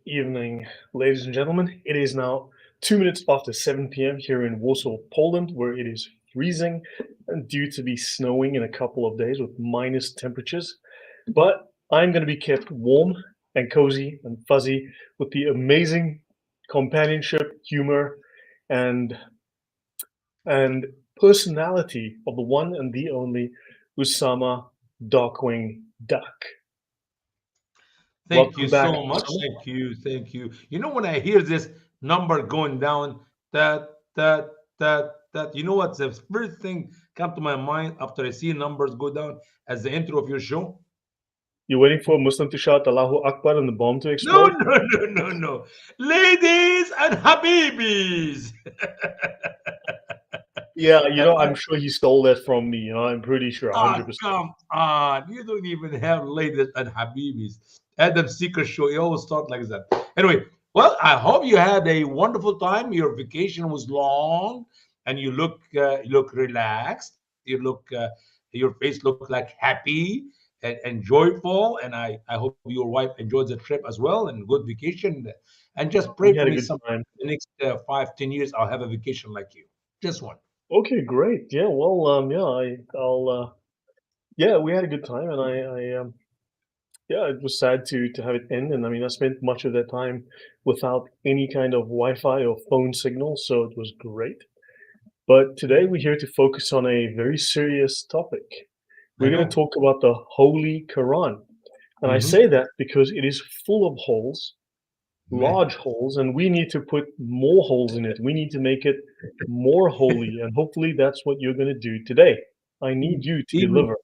evening, ladies and gentlemen. It is now 2 minutes after 7 p.m. here in Warsaw, Poland, where it is freezing and due to be snowing in a couple of days with minus temperatures. But I'm going to be kept warm and cozy and fuzzy with the amazing companionship, humor, and and personality of the one and the only Usama Darkwing Duck. Thank you Welcome back, so much. Usama. Thank you. Thank you. You know, when I hear this number going down, that, that, you know what? The first thing come to my mind after I see numbers go down as the intro of your show? You're waiting for a Muslim to shout Allahu Akbar and the bomb to No, explode? no, no, no, no. Ladies and Habibis. Yeah, And I'm sure he stole that from me. I'm pretty sure, ah, 100%. come on. You don't even have ladies and Habibis. Adam Seeker show, you always start like that. Anyway, well, I hope you had a wonderful time. Your vacation was long and you look relaxed. Your face look like happy and joyful. And I hope your wife enjoyed the trip as well and good vacation. And just pray We for had a me good some time. the next 5, 10 years. I'll have a vacation like you. Just one. Okay, great. Yeah, well, yeah, yeah, we had a good time, and yeah, it was sad to have it end. And I mean, I spent much of that time without any kind of Wi-Fi or phone signal, so it was great. But today we're here to focus on a very serious topic. I We're going to know. talk about the Holy Quran. And I say Hmm. that because it is full of holes, Man. large holes, and we need to put more holes in it. We need to make it more holy, and hopefully that's what you're going to do today. I need you to Even deliver,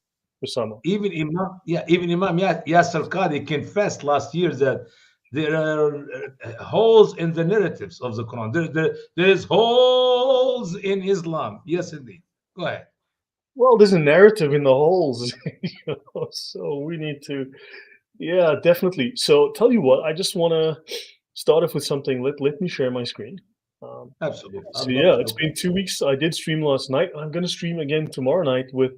Osama. even Imam Yasser Qadi confessed last year that there are holes in the narratives of the Quran. There is holes in Islam. Yes, indeed. Go ahead. Well, there's a narrative in the holes, so we need to, yeah, definitely. So tell you what, I just want to start off with something. Let me share my screen. Um, Absolutely. I'd So love yeah, to it's look at been 2 weeks. I did stream last night. I'm gonna stream again tomorrow night with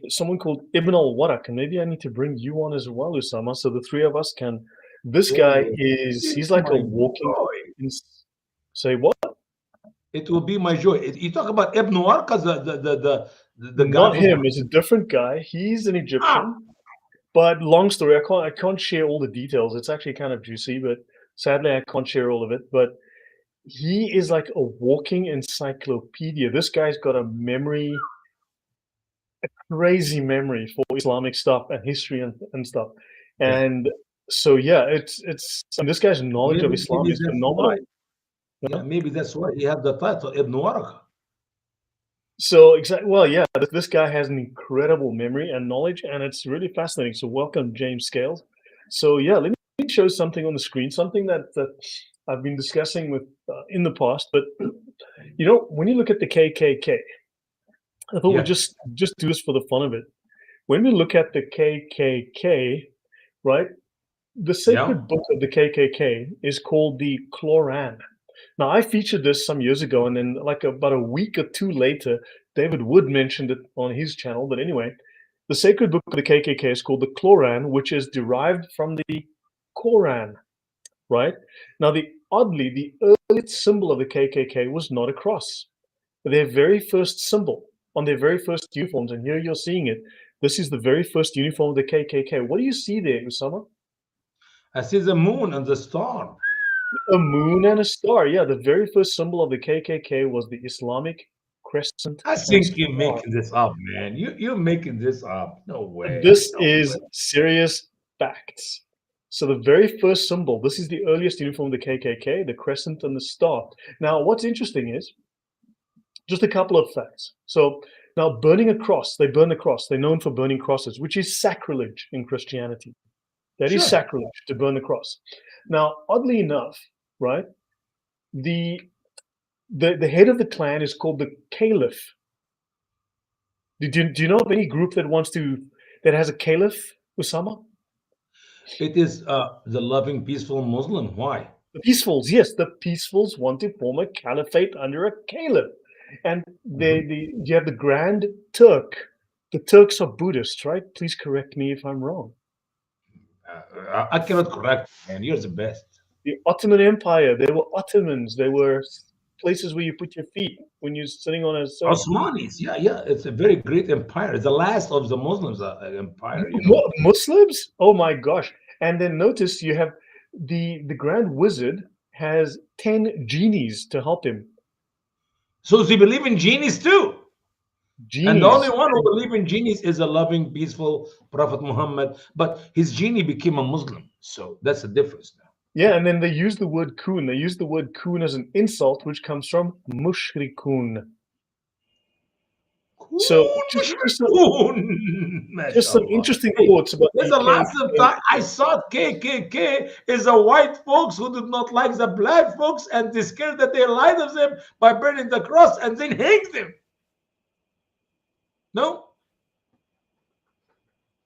someone called Ibn al Warak, and maybe I need to bring you on as well, Usama, so the three of us can. This it. guy Oh, he's it's like a my walking. joy. Say what? It will be my joy. You talk about Ibn Warqas, the guy Not who's him. It's a different guy. He's an ah, Egyptian. But long story, I can't share all the details. It's actually kind of juicy, but sadly I can't share all of it. But he is like a walking encyclopedia. This guy's got a memory crazy memory for Islamic stuff and history and stuff. yeah. And so yeah, it's and this guy's knowledge of Islam Maybe is that's why. phenomenal. Yeah, Yeah. maybe that's why he had the title Ibn Warqa. So exactly, well, yeah, this guy has an incredible memory and knowledge, and it's really fascinating. So welcome, James Scales. So yeah, let me show something on the screen, something that I've been discussing with in the past. But when you look at the KKK, I thought we'd Yeah. just do this for the fun of it. When we look at the KKK, right? The Yeah. sacred book of the KKK is called the Qur'an. Now, I featured this some years ago, and then like about a week or two later, David Wood mentioned it on his channel. But anyway, the sacred book of the KKK is called the Qur'an, which is derived from the Quran, right? Now, the earliest symbol of the KKK was not a cross. Their very first symbol on their very first uniforms, and here you're seeing it. This is the very first uniform of the KKK. What do you see there, Usama? I see the moon and the star. A moon and a star. Yeah, the very first symbol of the KKK was the Islamic crescent I and think you're star. making this up, man. You're making this up. No way. This No way. is serious facts. So the very first symbol, this is the earliest uniform of the KKK, the crescent and the star. Now, what's interesting is just a couple of facts. So now burning a cross, they burn the cross. They're known for burning crosses, which is sacrilege in Christianity. That is Sure. sacrilege to burn the cross. Now, oddly enough, right, the the head of the clan is called the caliph. Do you know of any group that has a caliph, Usama? It is the loving, peaceful Muslim. Why? The peacefuls, yes, the peacefuls want to form a caliphate under a caliph. And Mhm. you have the Grand Turk. The Turks are Buddhists, right? Please correct me if I'm wrong. I cannot correct, man. You're the best. The Ottoman Empire, they were Ottomans. They were places where you put your feet when you're sitting on a sofa. Osmanis, yeah, yeah, it's a very great empire. It's the last of the Muslims empire, you know. Muslims? Oh my gosh. And then notice you have the Grand Wizard has 10 genies to help him. So they believe in genies too. And the only Genies. one who believes in genies is a loving, peaceful Prophet Muhammad. But his genie became a Muslim. So that's the difference now. Yeah, and then they use the word kun. They use the word kun as an insult, which comes from mushrikun. So just some MashaAllah. interesting Hey, thoughts about there's the a lots of KKK. time. I thought KKK is the white folks who did not like the black folks and they scared that they lied of them by burning the cross and then hang them. No?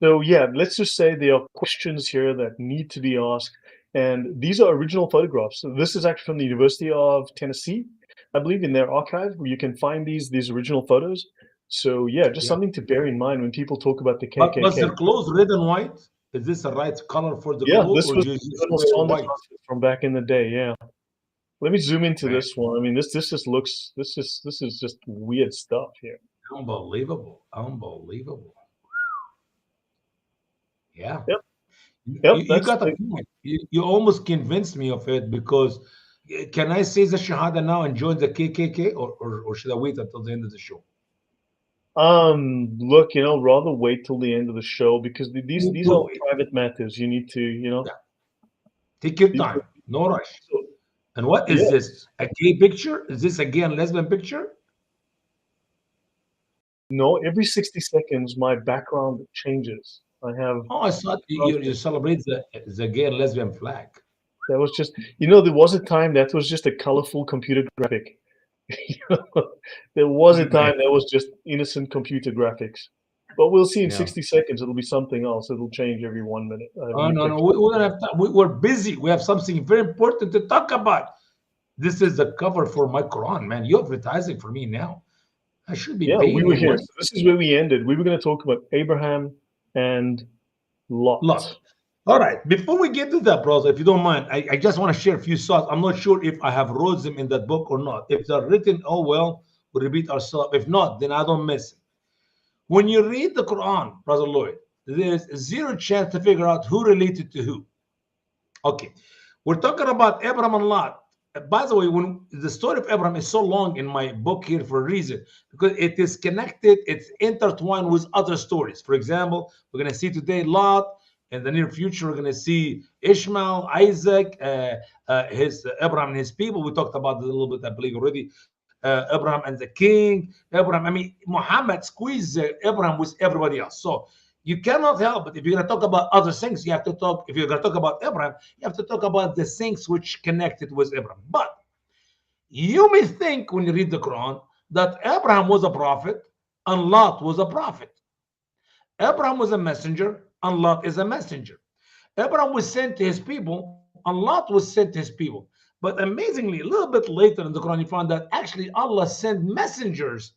So yeah, let's just say there are questions here that need to be asked, and these are original photographs. So this is actually from the University of Tennessee, I believe, in their archive, where you can find these original photos. So yeah, just Yeah. something to bear in mind when people talk about the But was KKK. their clothes red and white? Is this the right color for the Yeah, clothes this or was just the Colonel wear Sanders white? outfit from back in the day. Yeah, let me zoom into Man, this one. I mean, this just looks this is just weird stuff here. unbelievable. Unbelievable. Yeah. Yep, You, yep. you That's got a the point. You almost convinced me of it because can I say the Shahada now and join the KKK or should I wait until the end of the show? look, rather wait till the end of the show because these We'll are wait. private matters. You need to, Yeah. Take your these are, time. No rush. so And what is this? yes. A gay picture? Is this a gay and lesbian picture? No, every 60 seconds my background changes. I have Oh, I thought you process. celebrate the gay and lesbian flag. That was just, there was a time that was just a colorful computer graphic. There was a Man. time that was just innocent computer graphics. But we'll see in Yeah. 60 seconds, it'll be something else. It'll change every 1 minute, Oh, every no, no. picture. We don't have time. We're busy. We have something very important to talk about. This is the cover for my Quran, man. You're advertising for me now. I should be Yeah, we paying were you here. money. So this is where we ended. We were going to talk about Abraham and Lot. Lot. All right. Before we get to that, brother, if you don't mind, I just want to share a few thoughts. I'm not sure if I have wrote them in that book or not. If they're written, oh well, we repeat ourselves. If not, then I don't miss it. When you read the Quran, Brother Lloyd, there's zero chance to figure out who related to who. Okay. We're talking about Abraham and Lot. By the way, when the story of Abraham is so long in my book here for a reason, because it is connected, it's intertwined with other stories. For example, we're going to see today Lot. In the near future, we're going to see Ishmael, Isaac, his Abraham and his people. We talked about it a little bit, I believe, already. Abraham and the king. Abraham, I mean, Muhammad squeezed Abraham with everybody else. So you cannot help but if you're going to talk about other things, you have to talk. If you're going to talk about Abraham, you have to talk about the things which connected with Abraham. But you may think when you read the Quran that Abraham was a prophet and Lot was a prophet. Abraham was a messenger and Lot is a messenger. Abraham was sent to his people and Lot was sent to his people. But amazingly, a little bit later in the Quran, you find that actually Allah sent messengers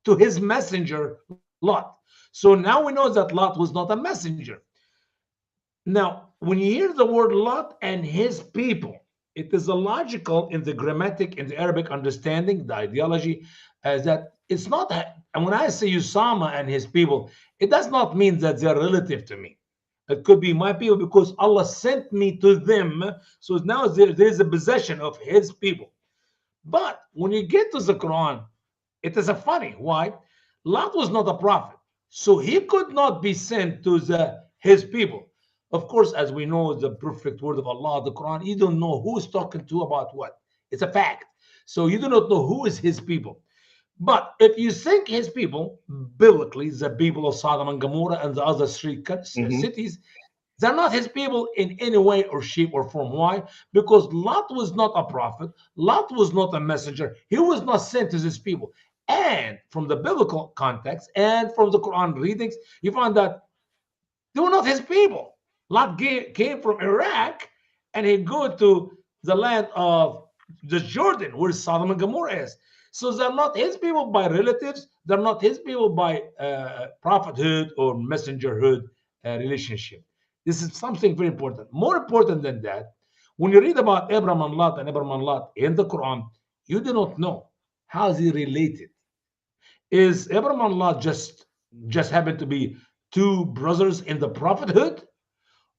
to his messenger, Lot. So now we know that Lot was not a messenger. Now, when you hear the word Lot and his people, it is illogical in the grammatic, in the Arabic understanding, the ideology, that it's not, and when I say Usama and his people, it does not mean that they're relative to me. It could be my people because Allah sent me to them. So now there's a possession of his people. But when you get to the Quran, it is a funny. Why? Lot was not a prophet. So he could not be sent to his people. Of course, as we know, the perfect word of Allah, the Quran, you don't know who's talking to about what. It's a fact. So you do not know who is his people. But if you think his people, biblically, the people of Sodom and Gomorrah and the other three Hmm. cities, they're not his people in any way or shape or form. Why? Because Lot was not a prophet. Lot was not a messenger. He was not sent to his people. And from the biblical context and from the Quran readings, you find that they were not his people. Lot came from Iraq and he go to the land of the Jordan, where Sodom and Gomorrah is. So they're not his people by relatives. They're not his people by prophethood or messengerhood relationship. This is something very important. More important than that, When you read about Abraham and Lot in the Quran, you do not know how is he related. Is Abraham and Lot just happen to be two brothers in the prophethood,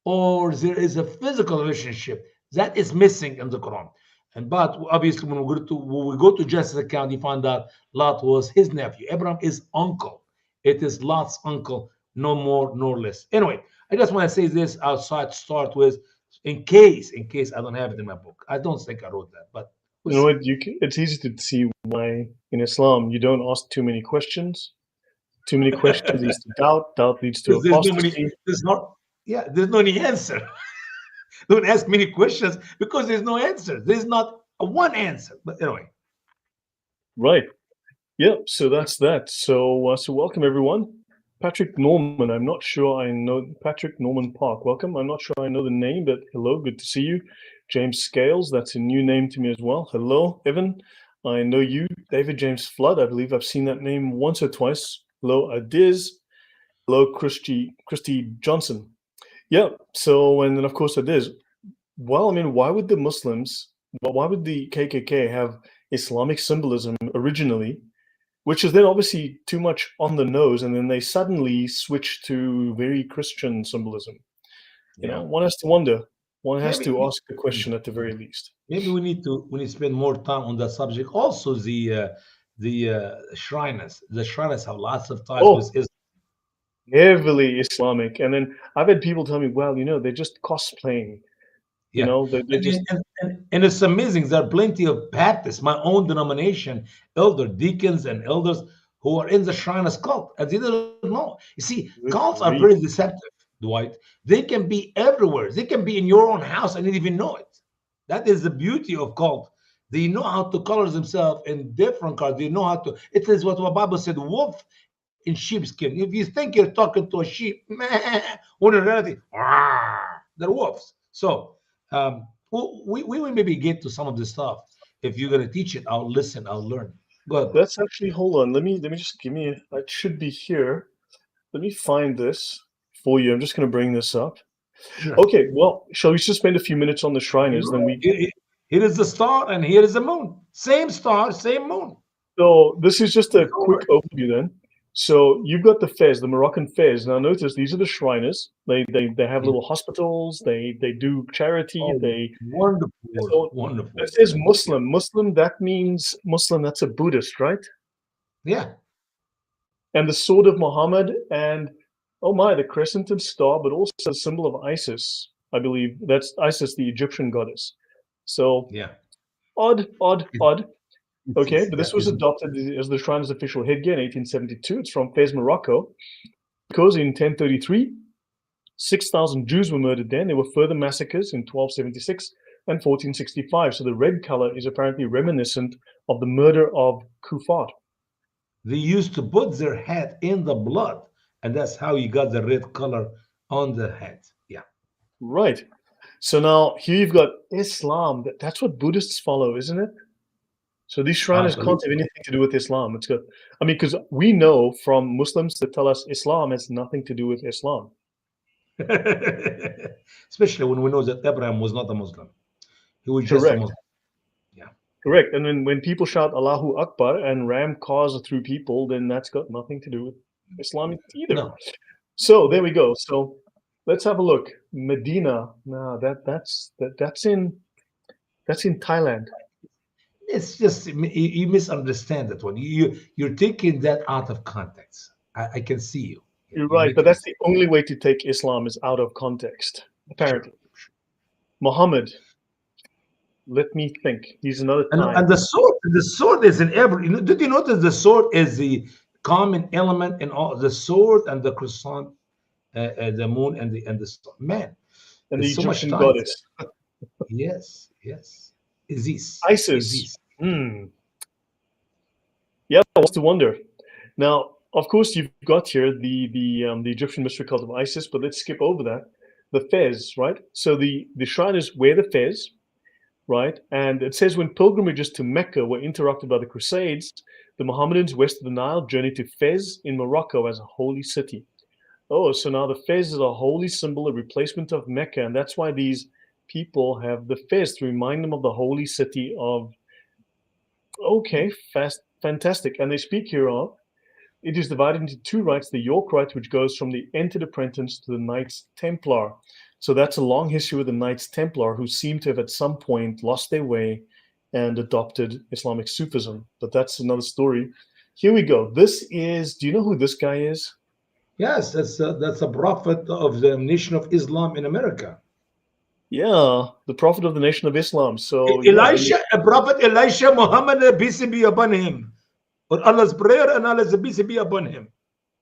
or there is a physical relationship that is missing in the Quran? And but obviously, when we go to Genesis account, you find out Lot was his nephew. Abraham is uncle. It is Lot's uncle, no more nor less. Anyway, I just want to say this outside to start with, in case I don't have it in my book. I don't think I wrote that, but we'll You know see. what? It's easy to see why in Islam you don't ask too many questions. Too many questions leads to doubt. Doubt leads to Because apostasy. there's no any answer. Don't ask many questions because there's no answer. There's not a one answer. But anyway, Right. Yeah. So that's that. So welcome everyone. Patrick Norman. I'm not sure I know Patrick Norman Park. Welcome. I'm not sure I know the name, but hello. Good to see you. James Scales. That's a new name to me as well. Hello, Evan. I know you. David James Flood. I believe I've seen that name once or twice. Hello, Adiz. Hello, Christy Johnson. Yeah. So, and then of course Adiz. Well, I mean, why would the KKK have Islamic symbolism originally, which is then obviously too much on the nose, and then they suddenly switch to very Christian symbolism? You know, yeah. one has to wonder. One has Maybe to ask the question at the very least. maybe we need to spend more time on that subject. Also, the Shriners. The Shriners have lots of ties with Oh, Islam. heavily Islamic. And then I've had people tell me, well, you know, they're just cosplaying. You Yeah. know, they And, just and it's amazing. There are plenty of Baptists, my own denomination, deacons and elders who are in the Shriners cult, and they don't know. You see, good cults are very grief. deceptive, Dwight. They can be everywhere. They can be in your own house and you didn't even know it. That is the beauty of cult. They know how to color themselves in different colors. They know how to. It is what the Bible said: wolf in sheepskin. If you think you're talking to a sheep, meh, when in reality, they're wolves. So we will maybe get to some of this stuff. If you're gonna teach it, I'll listen. I'll learn. Go ahead, bro. Let's actually hold on. Let me just give me it should be here. Let me find this for you. I'm just going to bring this up. Sure. Okay, well, shall we just spend a few minutes on the Shriners? Then we. Here is the star, and here is the moon. Same star, same moon. So this is just a It's quick over. overview then. So you've got the Fez, the Moroccan Fez. Now notice these are the Shriners. They have Yeah. little hospitals. They do charity. Oh, They wonderful, so wonderful. it says Yeah. Muslim. Muslim, that means Muslim. That's a Buddhist, right? Yeah. And the sword of Muhammad, and oh my, the crescent and star, but also the symbol of Isis. I believe that's Isis, the Egyptian goddess. So Yeah. odd, odd, It, odd. Okay, but this that was is. adopted as the Shrine's official headgear in 1872. It's from Fez, Morocco, because in 1033, 6,000 Jews were murdered there. And there were further massacres in 1276 and 1465. So the red color is apparently reminiscent of the murder of Kufat. They used to put their head in the blood, and that's how you got the red color on the head. Yeah. Right. So now here you've got Islam. That's what Buddhists follow, isn't it? So these Shriners can't have Absolutely. anything to do with Islam. It's got, I mean, because we know from Muslims that tell us Islam has nothing to do with Islam. Especially when we know that Abraham was not a Muslim. He was just a Correct. Muslim. Yeah. Correct. And then when people shout Allahu Akbar and ram cars through people, then that's got nothing to do with Islam either. No. So there we go. So let's have a look. Medina. Now that's in Thailand. It's just you misunderstand that one. You're taking that out of context. I can see you. You're You're right, but making it. that's the only way to take Islam is out of context, Sure. apparently. Muhammad, let me think. He's another And time. the sword is in every. Did you notice the sword is the common element in all the sword and the croissant, the moon and the star? Man, And the there's so much Egyptian time. goddess. Yes, yes. Is Isis. this? Yeah, what's to wonder? Now, of course, you've got here the Egyptian mystery cult of Isis, but let's skip over that. The fez, right? So the Shriners wear the fez, right? And it says when pilgrimages to Mecca were interrupted by the Crusades, the Mohammedans west of the Nile journeyed to Fez in Morocco as a holy city. Oh, so now the fez is a holy symbol, a replacement of Mecca, and that's why these people have the fez to remind them of the holy city of. Okay, fantastic. And they speak here of. It is divided into two rites: the York Rite, which goes from the entered apprentice to the Knights Templar. So that's a long history with the Knights Templar, who seem to have at some point lost their way and adopted Islamic Sufism. But that's another story. Here we go. This is, do you know who this guy is? Yes, that's a prophet of the nation of Islam in America. Yeah, the Prophet of the Nation of Islam. So, yeah, I mean, Elisha, Prophet Elisha Muhammad, peace be upon him. Or Allah's prayer and Allah's peace be upon him.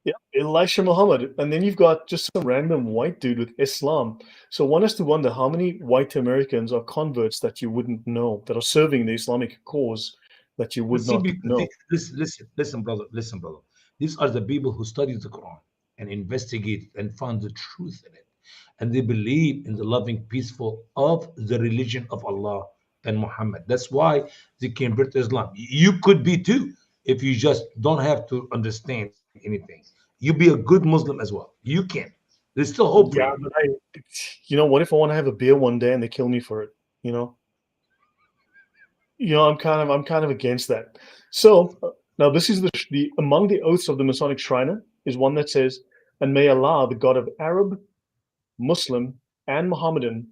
yeah, Elisha Muhammad. And then you've got just some random white dude with Islam. So one has to wonder how many white Americans are converts that you wouldn't know, that are serving the Islamic cause that you But would see, not know. listen, brother, listen, brother. These are the people who study the Quran and investigate and found the truth in it. And they believe in the loving, peaceful of the religion of Allah and Muhammad. That's why they convert to Islam. You could be too if you just don't have to understand anything. You be a good Muslim as well. You can. There's still hope for Yeah, you. but what if I want to have a beer one day and they kill me for it? You know, I'm kind of against that. So now this is the among the oaths of the Masonic Shriner is one that says, "And may Allah, the God of Arab, Muslim, and Mohammedan,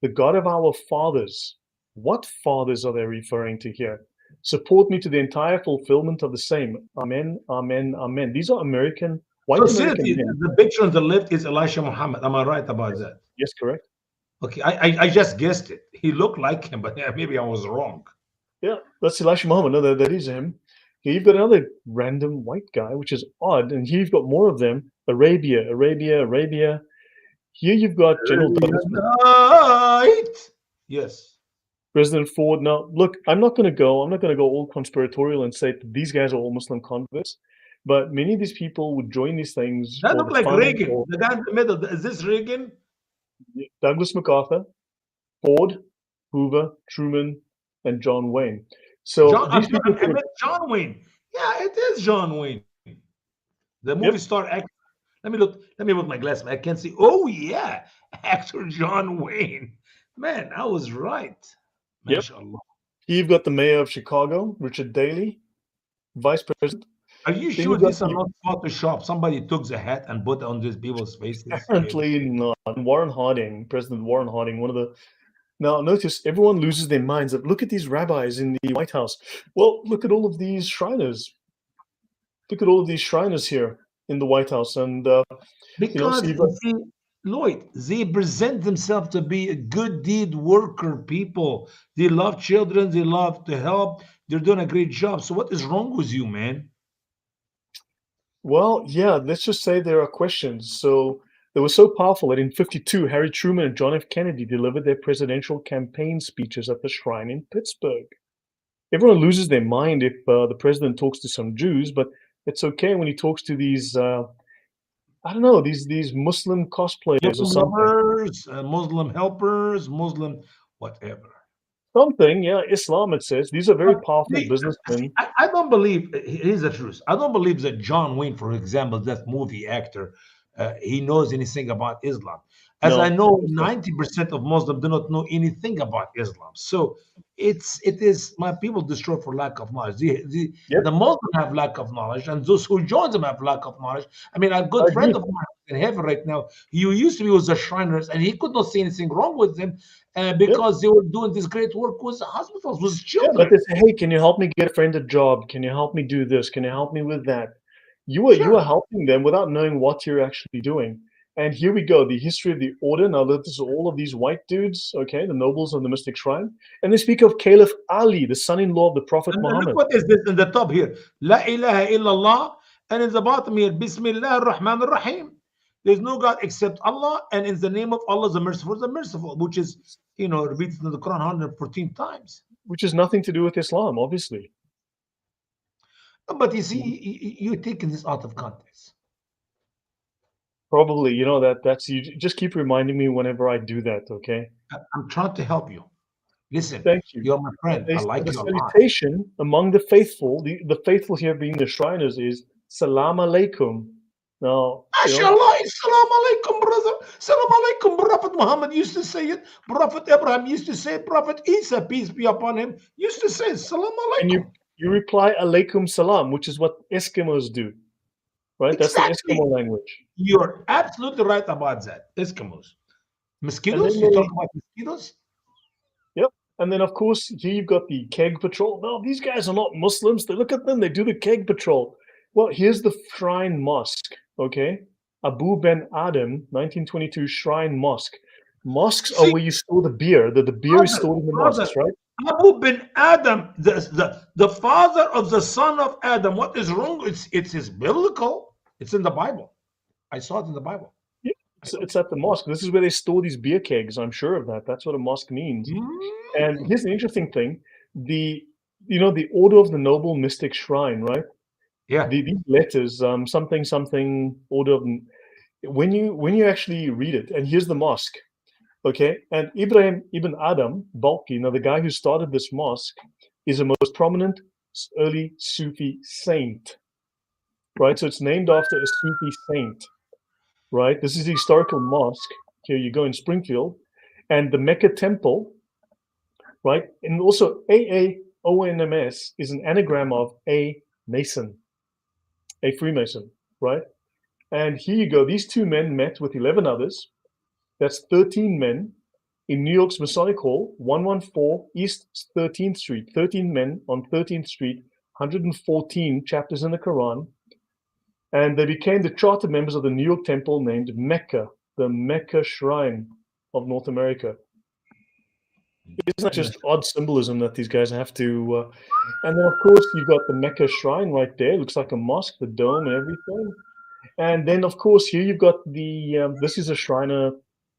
the God of our fathers." What fathers are they referring to here? "Support me to the entire fulfillment of the same. Amen, amen, amen." These are So white American seriously, men. the picture on the left is Elisha Muhammad. Am I right about Yes, that? yes, correct. Okay, I just guessed it. He looked like him, but yeah, maybe I was wrong. Yeah, that's Elisha Muhammad. No, that is him. Here you've got another random white guy, which is odd. And here you've got more of them. Arabia, Arabia, Arabia. Here you've got General Douglas, Right. Yes. President Ford. Now, look, I'm not going to go all conspiratorial and say that these guys are all Muslim converts, but many of these people would join these things That for looked the like fun Reagan. or The guy in the middle. Is this Reagan? Douglas MacArthur, Ford, Hoover, Truman, and John Wayne. So John, these people I could have, meant John Wayne. Yeah, it is John Wayne. The movie yep, star actor. Let me look. Let me put my glasses. I can't see. Oh yeah, actor John Wayne. Man, I was right. yep. MashaAllah. Here you've got the mayor of Chicago, Richard Daley, vice president. Are you Then sure you've got these are not Photoshop? Somebody took the hat and put on these people's faces, maybe. apparently not Warren Harding, President Warren Harding, one of the. Now, notice everyone loses their minds. Look at these rabbis in the White House. Well, look at all of these Shriners. Look at all of these Shriners here in the White House. And, so Because you've got, you see, Lloyd, they present themselves to be a good deed worker people. They love children, they love to help, they're doing a great job. So what is wrong with you, man? well, yeah, let's just say there are questions. So they were so powerful that in 52, Harry Truman and John F. Kennedy delivered their presidential campaign speeches at the shrine in Pittsburgh. Everyone loses their mind if the president talks to some Jews, but it's okay when he talks to these I don't know, these Muslim cosplayers or Muslim something. lovers, Muslim helpers, Muslim whatever. Something, yeah, Islam, it says. These are very But powerful see, businessmen. I don't believe, here's the truth. I don't believe that John Wayne, for example, that movie actor, he knows anything about Islam. As I No, of know, course not. 90% of Muslims do not know anything about Islam. So it is my people destroyed for lack of knowledge. Yep, The Muslims have lack of knowledge, and those who join them have lack of knowledge. I mean, a I good friend agree. of mine in heaven right now, he used to be with the Shriners, and he could not see anything wrong with them Yep. because they were doing this great work with the hospitals, with Yeah, but children. they say, hey, can you help me get a friend a job? Can you help me do this? Can you help me with that? You are Sure. helping them without knowing what you're actually doing. And here we go, the history of the order. Now, this is all of these white dudes, okay, the nobles of the mystic shrine. And they speak of Caliph Ali, the son-in-law of the Prophet And look Muhammad. what is this in the top here. La ilaha illallah. And in the bottom here, Bismillah ar-Rahman ar-Rahim. There's no God except Allah. And in the name of Allah, the merciful, which is, repeated in the Quran 114 times. Which has nothing to do with Islam, obviously. But you see, you're taking this out of context. Probably, that's you just keep reminding me whenever I do that, okay? I'm trying to help you. Listen, Thank you. you're my And friend. they I say like the you a lot. salutation among the faithful, the faithful here being the Shriners, is Salam Alaikum. Now, MashaAllah, Assalamu alaikum, brother. Assalamu alaikum. Prophet Muhammad used to say it. Prophet Abraham used to say it. Prophet Isa, peace be upon him, used to say it. Assalamu and alaikum. you reply alaikum salam, which is what Eskimos do, right? That's the Exactly. Eskimo language. You're absolutely right about that. Eskimos. And Mosquitoes? then You talk they, about mosquitoes? yep. And then of course here you've got the keg patrol. No, these guys are not Muslims. They look at them. They do the keg patrol. Well, here's the Shrine Mosque. Okay, Abu Ben Adam, 1922 Shrine Mosque. Mosques are See, where you store the beer. The beer is stored in the brother, mosques, right? Abu bin Adam, the father of the son of Adam. What is wrong? It's his biblical. It's in the Bible. I saw it in the Bible. Yeah, it's at the mosque. This is where they store these beer kegs. I'm sure of that. That's what a mosque means. And Mm. here's the interesting thing: the the Order of the Noble Mystic Shrine, right? Yeah. These letters, something something Order of. When you actually read it, and here's the mosque, okay? And Ibrahim ibn Adam Balki, now the guy who started this mosque, is the most prominent early Sufi saint, right? So it's named after a Sufi saint, right? This is the historical mosque. Here you go in Springfield, and the Mecca Temple, right? And also AAONMS is an anagram of a Mason, a Freemason, right? And here you go. These two men met with 11 others. That's 13 men in New York's Masonic Hall, 114 East 13th Street. 13 men on 13th Street, 114 chapters in the Quran. And they became the charter members of the New York temple named Mecca, the Mecca Shrine of North America. Isn't that just odd symbolism that these guys have to? And then, of course, you've got the Mecca Shrine right there. It looks like a mosque, the dome and everything. And then, of course, here you've got the, this is a Shriner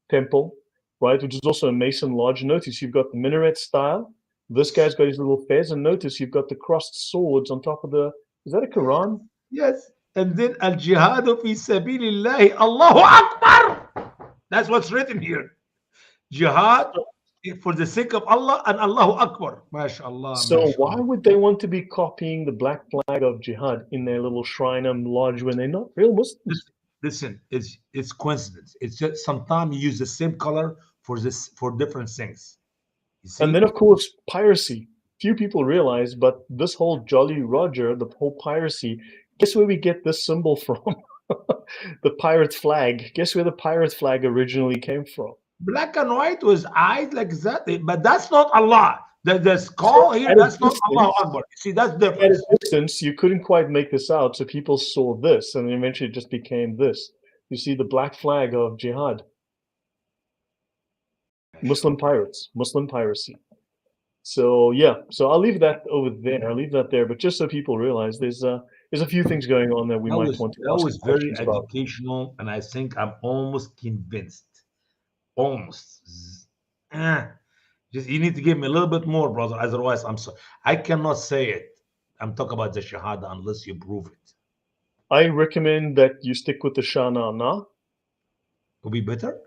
temple, right, which is also a Mason lodge. Notice you've got the minaret style. This guy's got his little fez, and notice you've got the crossed swords on top of the, is that a Quran? Yes. And then al jihadu fi sabilillahi, Allahu Akbar. That's what's written here. Jihad for the sake of Allah and Allahu Akbar. MashaAllah, So why MashaAllah. would they want to be copying the black flag of jihad in their little Shriner lodge when they're not real Muslims? Listen, it's coincidence. It's just sometimes you use the same color for different things. You And see? then, of course, piracy. Few people realize, but this whole Jolly Roger, the whole piracy, guess where we get this symbol from? The pirate flag. Guess where the pirate flag originally came from? Black and white was eyes like that, but that's not Allah. The skull So here, at a that's not Allahu distance, Akbar. See, that's at difference. a distance, you couldn't quite make this out, so people saw this, and eventually it just became this. You see the black flag of jihad, Muslim pirates, Muslim piracy. So yeah, so I'll leave that over there. I'll leave that there, but just so people realize, there's a few things going on that we might want to That ask was very questions about. educational, and I think I'm almost convinced. Almost. Eh. Just you need to give me a little bit more, brother. Otherwise, I'm sorry. I cannot say it. I'm talking about the Shahada unless you prove it. I recommend that you stick with the Shana Na. Will be better.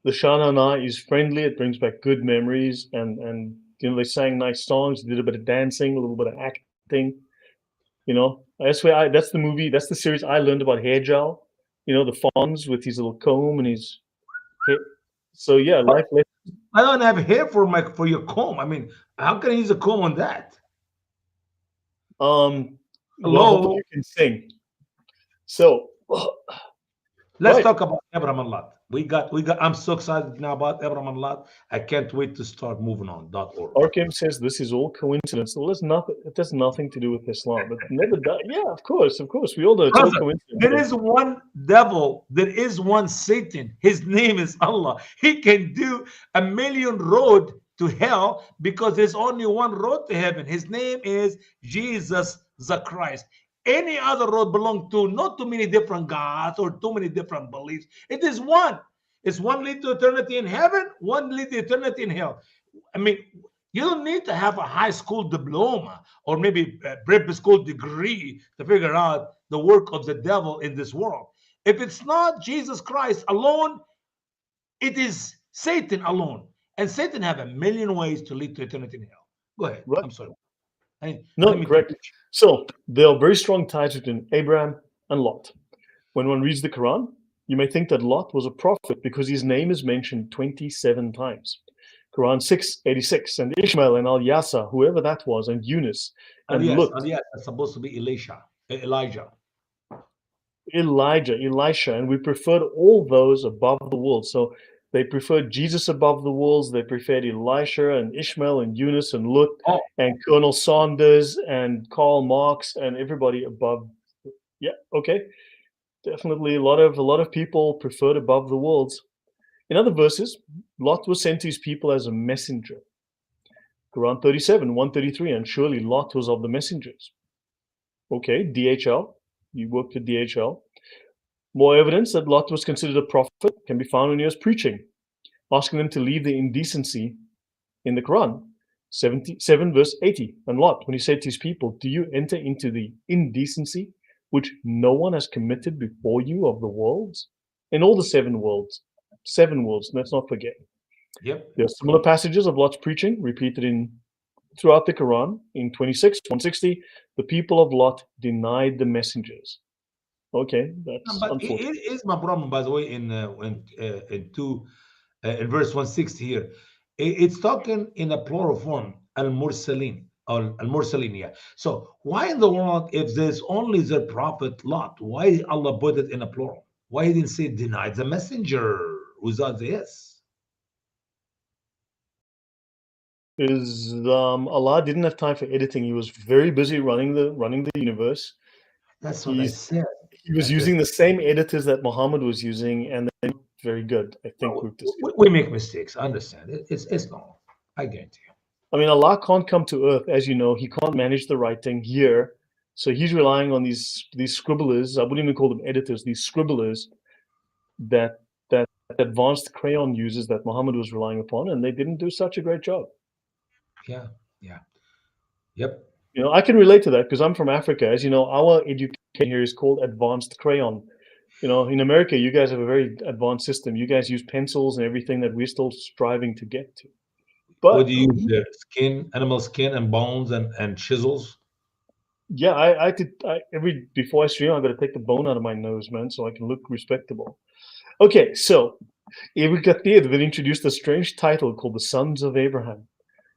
The Shana Na is friendly. It brings back good memories, and they sang nice songs, did a bit of dancing, a little bit of acting. That's the movie. That's the series I learned about hair gel. The Fonz with his little comb and his hair. So yeah, But life lesson. I don't have hair for your comb. I mean, how can I use a comb on that? Well, hopefully Hello. you can sing. So, Let's right. talk about Abraham and Lot. We got. I'm so excited now about Abraham and Lot. I can't wait to start moving on. .org. Arkham says this is all coincidence. Well, it has nothing to do with Islam. It never does. Yeah, of course. We all know it's all Brother, coincidence. there is one devil, there is one Satan. His name is Allah. He can do a million road to hell because there's only one road to heaven. His name is Jesus the Christ. Any other road belong to not too many different gods or too many different beliefs. It is one. It's one lead to eternity in heaven, one lead to eternity in hell. I mean, you don't need to have a high school diploma or maybe a prep school degree to figure out the work of the devil in this world. If it's not Jesus Christ alone, it is Satan alone. And Satan have a million ways to lead to eternity in hell. Go ahead. Right? I'm sorry. Let No, me correct. finish. So there are very strong ties between Abraham and Lot. When one reads the Quran, you may think that Lot was a prophet because his name is mentioned 27 times. Quran 6:86, and Ishmael and Al-Yasa, whoever that was, and Yunus and Lut, And yes, it's supposed to be Elijah. Elijah, Elisha, and we preferred all those above the world. So they preferred Jesus above the worlds. They preferred Elisha and Ishmael and Yunus and Lut Oh, and Colonel Sanders and Karl Marx and everybody above. Yeah, okay, definitely a lot of people preferred above the worlds. In other verses, Lot was sent to his people as a messenger. Quran 37, 133, and surely Lot was of the messengers. Okay, DHL, you worked at DHL. More evidence that Lot was considered a prophet can be found when he was preaching, asking them to leave the indecency in the Quran. 77 verse 80. And Lot, when he said to his people, do you enter into the indecency which no one has committed before you of the worlds? In all the seven worlds, let's not forget. yep. There are similar passages of Lot's preaching repeated throughout the Quran. In 26, 160, the people of Lot denied the messengers. Okay, that's But unfortunate. it is my problem, by the way, in verse 160 here. It's talking in a plural form, al-mursalin, or al-mursalin, yeah. So why in the world, if there's only the prophet Lot, why Allah put it in a plural? Why he didn't say denied the messenger without the yes? Is Allah didn't have time for editing. He was very busy running the universe. That's what I He's said. he was using the same editors that Muhammad was using, and they're not very good. I think we've discussed. We make mistakes. I understand. It's normal. I guarantee you. I mean, Allah can't come to Earth, as you know. He can't manage the writing here, so he's relying on these scribblers. I wouldn't even call them editors. These scribblers that advanced crayon users that Muhammad was relying upon, and they didn't do such a great job. Yeah. Yeah. Yep. You know, I can relate to that because I'm from Africa. As you know, our education here is called advanced crayon. You know, in America, you guys have a very advanced system. You guys use pencils and everything that we're still striving to get to. What But do you use there? Skin, animal skin, and bones and chisels. yeah, I did. Before I stream, I got to take the bone out of my nose, man, so I can look respectable. Okay, so Ibn Kathir then introduced a strange title called the Sons of Abraham.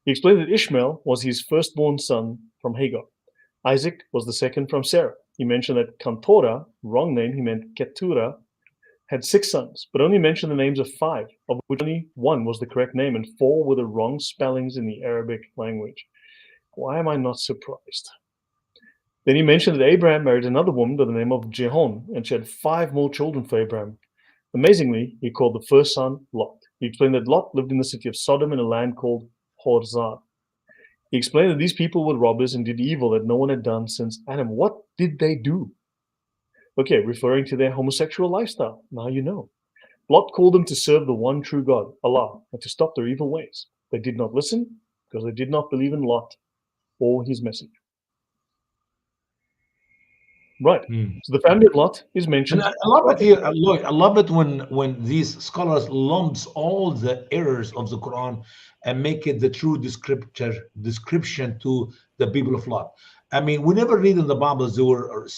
He explained that Ishmael was his firstborn son from Hagar. Isaac was the second from Sarah. He mentioned that Kantora, wrong name, he meant Ketura, had 6 sons, but only mentioned the names of 5, of which only 1 was the correct name and 4 were the wrong spellings in the Arabic language. Why am I not surprised? Then he mentioned that Abraham married another woman by the name of Jehon, and she had 5 more children for Abraham. Amazingly, he called the first son Lot. He explained that Lot lived in the city of Sodom in a land called Horzah. He explained that these people were robbers and did evil that no one had done since Adam. What did they do? Okay, referring to their homosexual lifestyle. Now you know. Lot called them to serve the one true God, Allah, and to stop their evil ways. They did not listen because they did not believe in Lot or his message. Right. Hmm. So the family of Lot is And mentioned. I love it here. I love it when these scholars lumps all the errors of the Quran and make it the true description to the people of Lot. I mean, we never read in the Bible they were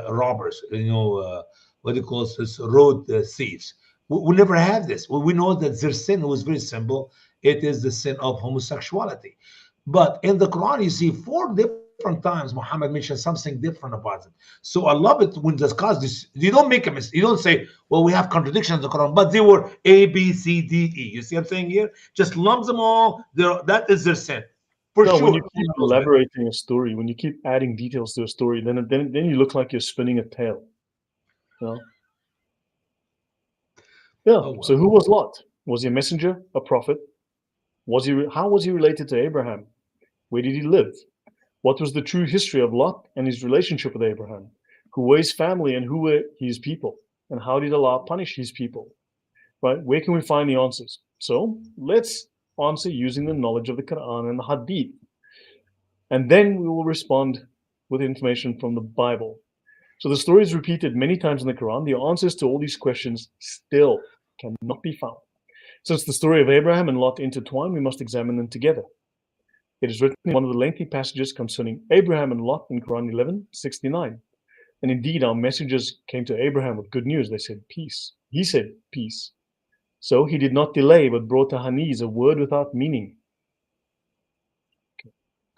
robbers, what do you call this, road thieves. We never have this. We know that their sin was very simple. It is the sin of homosexuality. But in the Quran, you see 4 different times Muhammad mentioned something different about it. So I love it when discuss this. You don't make a mistake. You don't say, well, we have contradictions in the Quran, but they were A, B, C, D, E. You see what I'm saying here? Just lump them all. That is their sin. For No, when sure. you keep elaborating a story, when you keep adding details to a story, then you look like you're spinning a tale. You know? Yeah. Oh, So well. who was Lot? Was he a messenger, a prophet? How was he related to Abraham? Where did he live? What was the true history of Lot and his relationship with Abraham? Who were his family and who were his people? And how did Allah punish his people? Right? Where can we find the answers? So let's answer using the knowledge of the Quran and the Hadith. And then we will respond with information from the Bible. So the story is repeated many times in the Quran. The answers to all these questions still cannot be found. Since the story of Abraham and Lot intertwine, we must examine them together. It is written in one of the lengthy passages concerning Abraham and Lot in Quran 11:69. And indeed, our messengers came to Abraham with good news. They said, peace. He said, peace. So he did not delay, but brought to Haniz a word without meaning.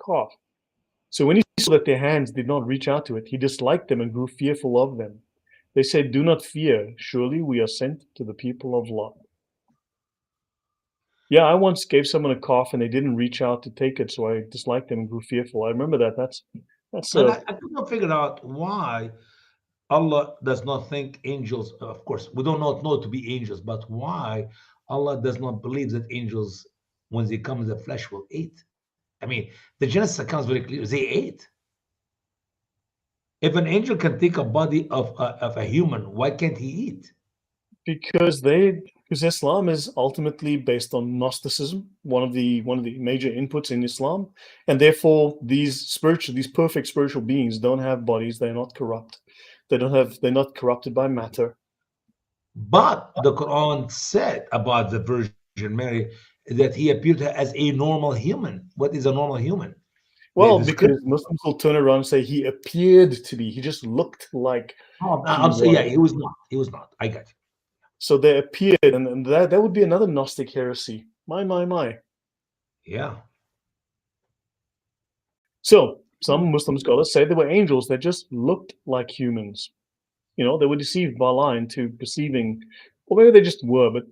Cough. So when he saw that their hands did not reach out to it, he disliked them and grew fearful of them. They said, do not fear. Surely we are sent to the people of Lot. Yeah, I once gave someone a cough and they didn't reach out to take it, so I disliked them and grew fearful. I remember that. That's And I could not figure out why Allah does not think angels, of course, we do not know to be angels, but why Allah does not believe that angels, when they come in the flesh, will eat. I mean, the Genesis accounts very clear. They ate. If an angel can take a body of a human, why can't he eat? because Islam is ultimately based on Gnosticism, one of the major inputs in Islam, and therefore these perfect spiritual beings don't have bodies. They're not corrupt. They're not corrupted by matter. But the Quran said about the Virgin Mary that he appeared to her as a normal human. What is a normal human? The Well, script. because Muslims will turn around and say he appeared to be. He just looked like Oh, he I'm sorry. Yeah, was. he was not. He was not. I got you. So they appeared, and that would be another Gnostic heresy. My. Yeah. So some Muslim scholars say they were angels that just looked like humans. They were deceived by Allah into perceiving, or maybe they just were. But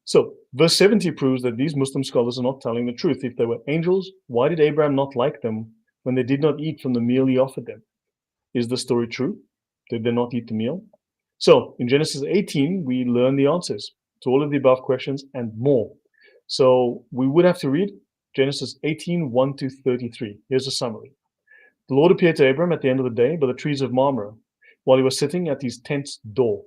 so verse 70 proves that these Muslim scholars are not telling the truth. If they were angels, why did Abraham not like them when they did not eat from the meal he offered them? Is the story true? Did they not eat the meal? So in Genesis 18, we learn the answers to all of the above questions and more. So we would have to read Genesis 18, 1 to 33. Here's a summary. The Lord appeared to Abram at the end of the day by the trees of Mamre, while he was sitting at his tent's door.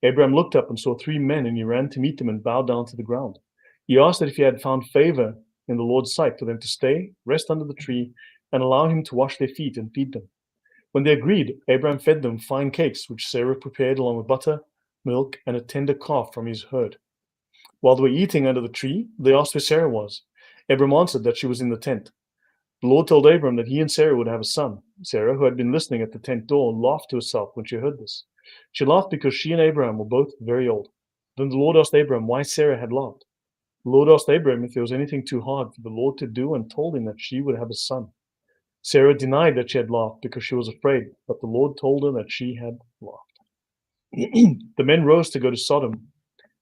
Abram looked up and saw three men, and he ran to meet them and bowed down to the ground. He asked that if he had found favor in the Lord's sight for them to stay, rest under the tree, and allow him to wash their feet and feed them. When they agreed, Abraham fed them fine cakes, which Sarah prepared along with butter, milk, and a tender calf from his herd. While they were eating under the tree, they asked where Sarah was. Abram answered that she was in the tent. The Lord told Abram that he and Sarah would have a son. Sarah, who had been listening at the tent door, laughed to herself when she heard this. She laughed because she and Abraham were both very old. Then the Lord asked Abram why Sarah had laughed. The Lord asked Abram if there was anything too hard for the Lord to do and told him that she would have a son. Sarah denied that she had laughed because she was afraid, but the Lord told her that she had laughed. The men rose to go to Sodom.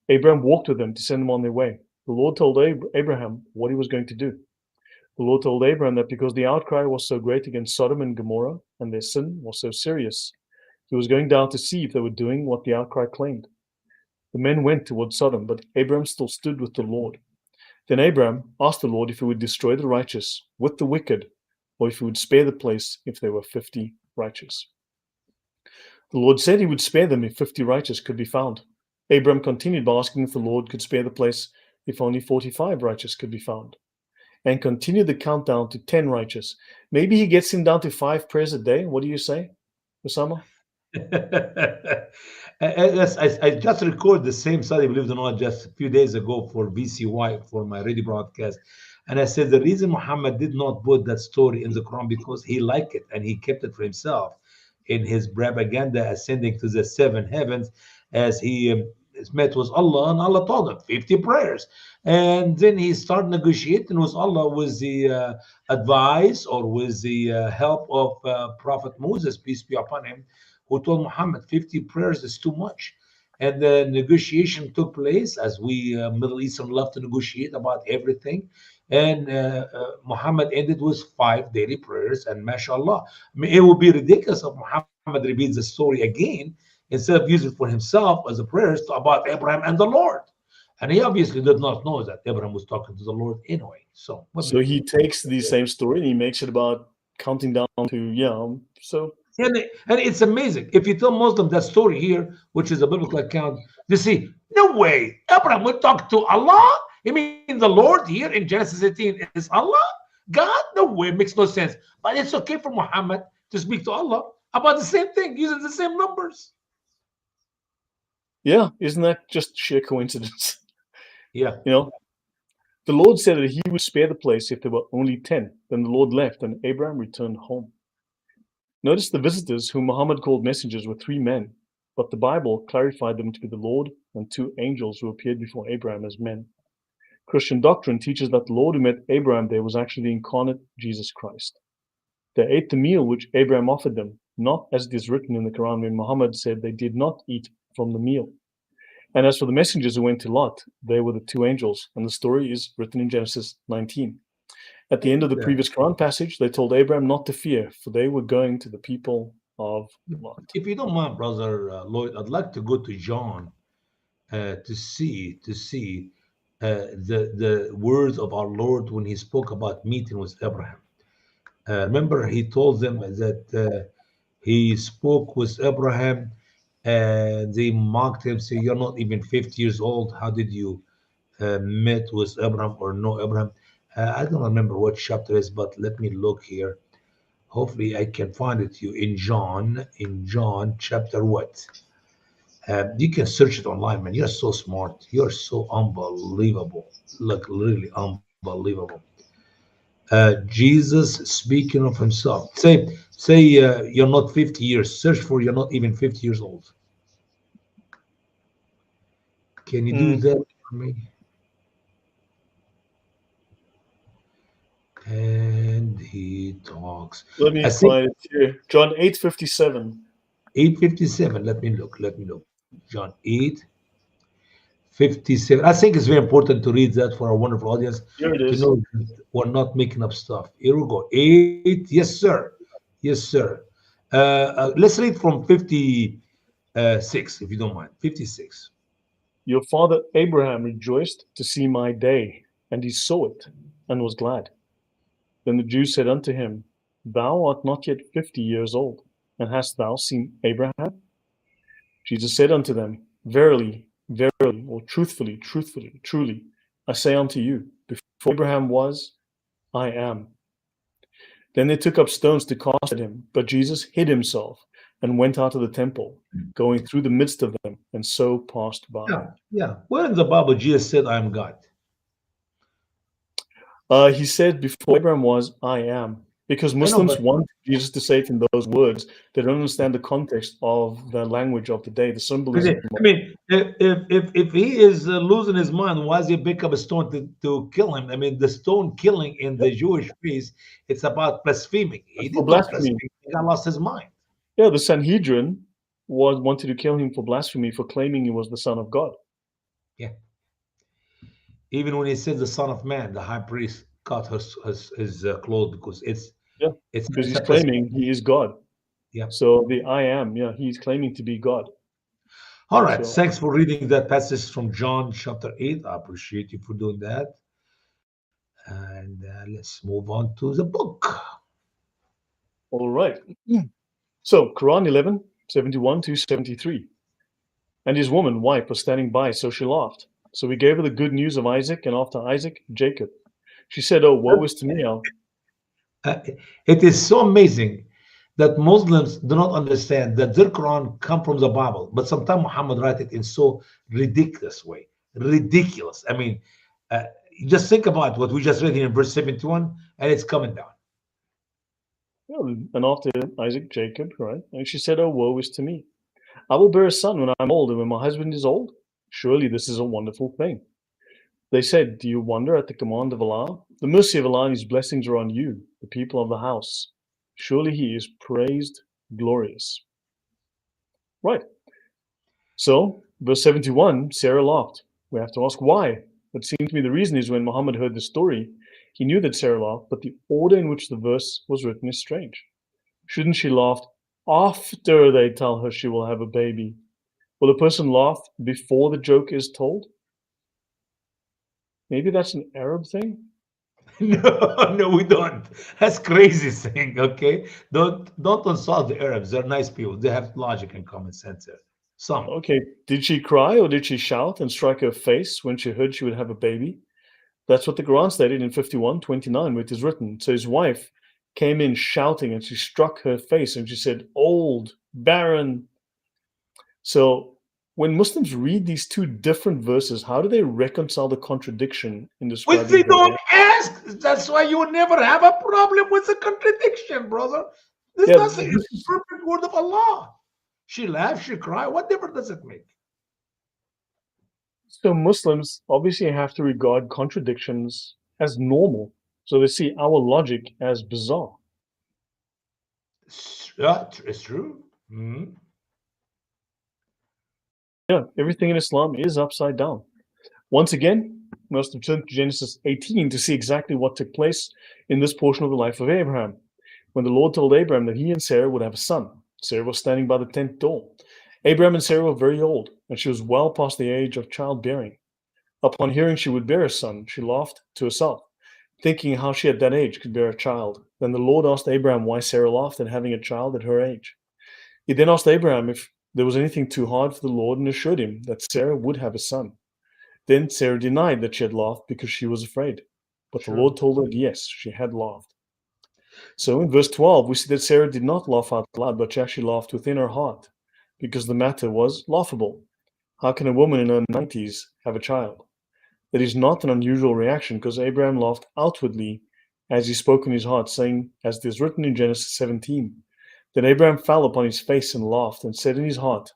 Abraham walked with them to send them on their way. The Lord told Abraham what he was going to do. The Lord told Abraham that because the outcry was so great against Sodom and Gomorrah, and their sin was so serious, he was going down to see if they were doing what the outcry claimed. The men went toward Sodom, but Abraham still stood with the Lord. Then Abraham asked the Lord if he would destroy the righteous with the wicked, or if he would spare the place if there were 50 righteous. The Lord said he would spare them if 50 righteous could be found. Abraham continued by asking if the Lord could spare the place if only 45 righteous could be found, and continued the countdown to 10 righteous. Maybe he gets him down to 5 prayers a day. What do you say, Usama? Yes, I just recorded the same study, believe it or not, just a few days ago for VCY, for my radio broadcast. And I said the reason Muhammad did not put that story in the Quran because he liked it and he kept it for himself in his propaganda, ascending to the seven heavens as he met with Allah, and Allah told him 50 prayers. And then he started negotiating with Allah with the advice or with the help of Prophet Moses, peace be upon him, who told Muhammad 50 prayers is too much. And the negotiation took place as we Middle Eastern love to negotiate about everything. And Muhammad ended with 5 daily prayers. And mashallah, I mean, it would be ridiculous if Muhammad repeats the story again instead of using it for himself as a prayers about Abraham and the Lord. And he obviously did not know that Abraham was talking to the Lord anyway. So, what So he takes the same story and he makes it about counting down to, so. and it's amazing. If you tell Muslims that story here, which is a biblical account, they say, no way, Abraham would talk to Allah. You mean the Lord here in Genesis 18 is Allah? God? No way, makes no sense. But it's okay for Muhammad to speak to Allah about the same thing, using the same numbers. Yeah, isn't that just sheer coincidence? Yeah. The Lord said that he would spare the place if there were only 10. Then the Lord left and Abraham returned home. Notice the visitors whom Muhammad called messengers were three men, but the Bible clarified them to be the Lord and two angels who appeared before Abraham as men. Christian doctrine teaches that the Lord who met Abraham there was actually the incarnate Jesus Christ. They ate the meal which Abraham offered them, not as it is written in the Quran when Muhammad said they did not eat from the meal. And as for the messengers who went to Lot, they were the two angels, and the story is written in Genesis 19. At the end of the And previous Quran passage, they told Abraham not to fear, for they were going to the people of Lot. if you don't mind, brother Lloyd, I'd like to go to John to see the words of our Lord when He spoke about meeting with Abraham. Remember, He told them that He spoke with Abraham, and they mocked Him, say, "You're not even 50 years old. How did you met with Abraham or know Abraham?" I don't remember what chapter it is, but let me look here. Hopefully, I can find it to you in John. In John, chapter what? You can search it online, man. You're so smart. You're so unbelievable. Like really unbelievable. Jesus speaking of himself. Say you're not 50 years. Search for you're not even 50 years old. Can you do that for me? And he talks. Let I me think find it here. John 8:57. 8:57. Let me look. Let me look. John 8:57. I think it's very important to read that for our wonderful audience Here it to is. know that we're not making up stuff. Here we go. 8. Yes, sir. Yes, sir. Let's read from 56, if you don't mind. 56. Your father Abraham rejoiced to see my day, and he saw it, and was glad. Then the Jews said unto him, Thou art not yet 50 years old, and hast thou seen Abraham? Jesus said unto them, Verily, verily, or truthfully, truthfully, truly, I say unto you, before Abraham was, I am. Then they took up stones to cast at him, but Jesus hid himself and went out of the temple, going through the midst of them, and so passed by. Yeah, yeah. Where in the Bible Jesus said, I am God? He said, Before Abraham was, I am. Because I know, Muslims but want Jesus to say it in those words. They don't understand the context of the language of the day, the symbolism. I mean, if he is losing his mind, why does he pick up a stone to kill him? I mean, the stone killing in the Jewish faith, it's about blaspheming. He For did not blasphemy. blaspheme. He got lost his mind. Yeah, the Sanhedrin wanted to kill him for blasphemy, for claiming he was the Son of God. Yeah. Even when he said the Son of Man, the high priest cut his clothes because Yeah, it's because it's he's a blasphemy. claiming he is God. Yeah. So the I am, yeah, he's claiming to be God. All right. So, Thanks for reading that passage from John chapter 8. I appreciate you for doing that. And let's move on to the book. all right. So, Quran 11, 71 to 73. And his woman, wife, was standing by, so she laughed. So we gave her the good news of Isaac, and after Isaac, Jacob. She said, Oh, woe is to me now. Uh, it is so amazing that Muslims do not understand that their Quran come from the Bible, but sometimes Muhammad write it in so ridiculous way. Ridiculous. I mean, uh, just think about what we just read here in verse 71, and it's coming down. Yeah, and after Isaac, Jacob, right? And she said, Oh, woe is to me. I will bear a son when I'm old, and when my husband is old. Surely this is a wonderful thing. They said, Do you wonder at the command of Allah? The mercy of Allah and his blessings are on you, the people of the house. Surely he is praised, glorious. Right. So, verse 71, Sarah laughed. We have to ask why. It seemed to me the reason is when Muhammad heard the story, he knew that Sarah laughed, but the order in which the verse was written is strange. Shouldn't she laugh after they tell her she will have a baby? Will a person laugh before the joke is told? Maybe that's an Arab thing? No, no, we don't. That's crazy thing. Okay, don't insult the Arabs. They're nice people. They have logic and common sense. There. Some. Okay, did she cry or did she shout and strike her face when she heard she would have a baby? That's what the Quran stated in 51:29, where it is written. So his wife came in shouting and she struck her face and she said, Old, barren. So when Muslims read these two different verses, how do they reconcile the contradiction in Well, they describing her don't age? ask. That's why you will never have a problem with the contradiction, brother. This Yeah, doesn't. It's the perfect word of Allah. She laughed, she cried. What difference does it make? so Muslims obviously have to regard contradictions as normal. So they see our logic as bizarre. Yeah, it's true. Mhm. Yeah, everything in Islam is upside down. Once again, we must turn to Genesis 18 to see exactly what took place in this portion of the life of Abraham. When the Lord told Abraham that he and Sarah would have a son, Sarah was standing by the tent door. Abraham and Sarah were very old, and she was well past the age of childbearing. Upon hearing she would bear a son, she laughed to herself, thinking how she at that age could bear a child. Then the Lord asked Abraham why Sarah laughed at having a child at her age. He then asked Abraham if there was anything too hard for the Lord and assured him that Sarah would have a son. Then Sarah denied that she had laughed because she was afraid. But the Sure. Lord told her that yes, she had laughed. So in verse 12, we see that Sarah did not laugh out loud, but she actually laughed within her heart because the matter was laughable. How can a woman in her 90s have a child? That is not an unusual reaction because Abraham laughed outwardly as he spoke in his heart, saying, as it is written in Genesis 17, that Abraham fell upon his face and laughed and said in his heart,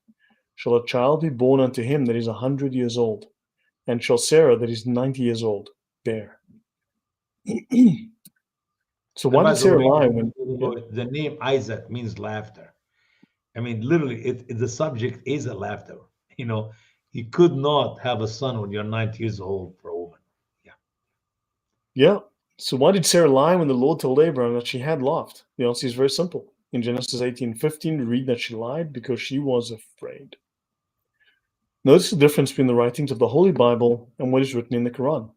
shall a child be born unto him that is 100 years old? And shall Sarah that is 90 years old bear? So And why by did the Sarah way, lie when? Yeah, the name Isaac means laughter. I mean, literally, the subject is a laughter. You know, you could not have a son when you're 90 years old for a woman. Yeah. yeah. So why did Sarah lie when the Lord told Abraham that she had laughed? The answer is very simple. In Genesis 18:15, we read that she lied because she was afraid. Notice the difference between the writings of the Holy Bible and what is written in the Quran.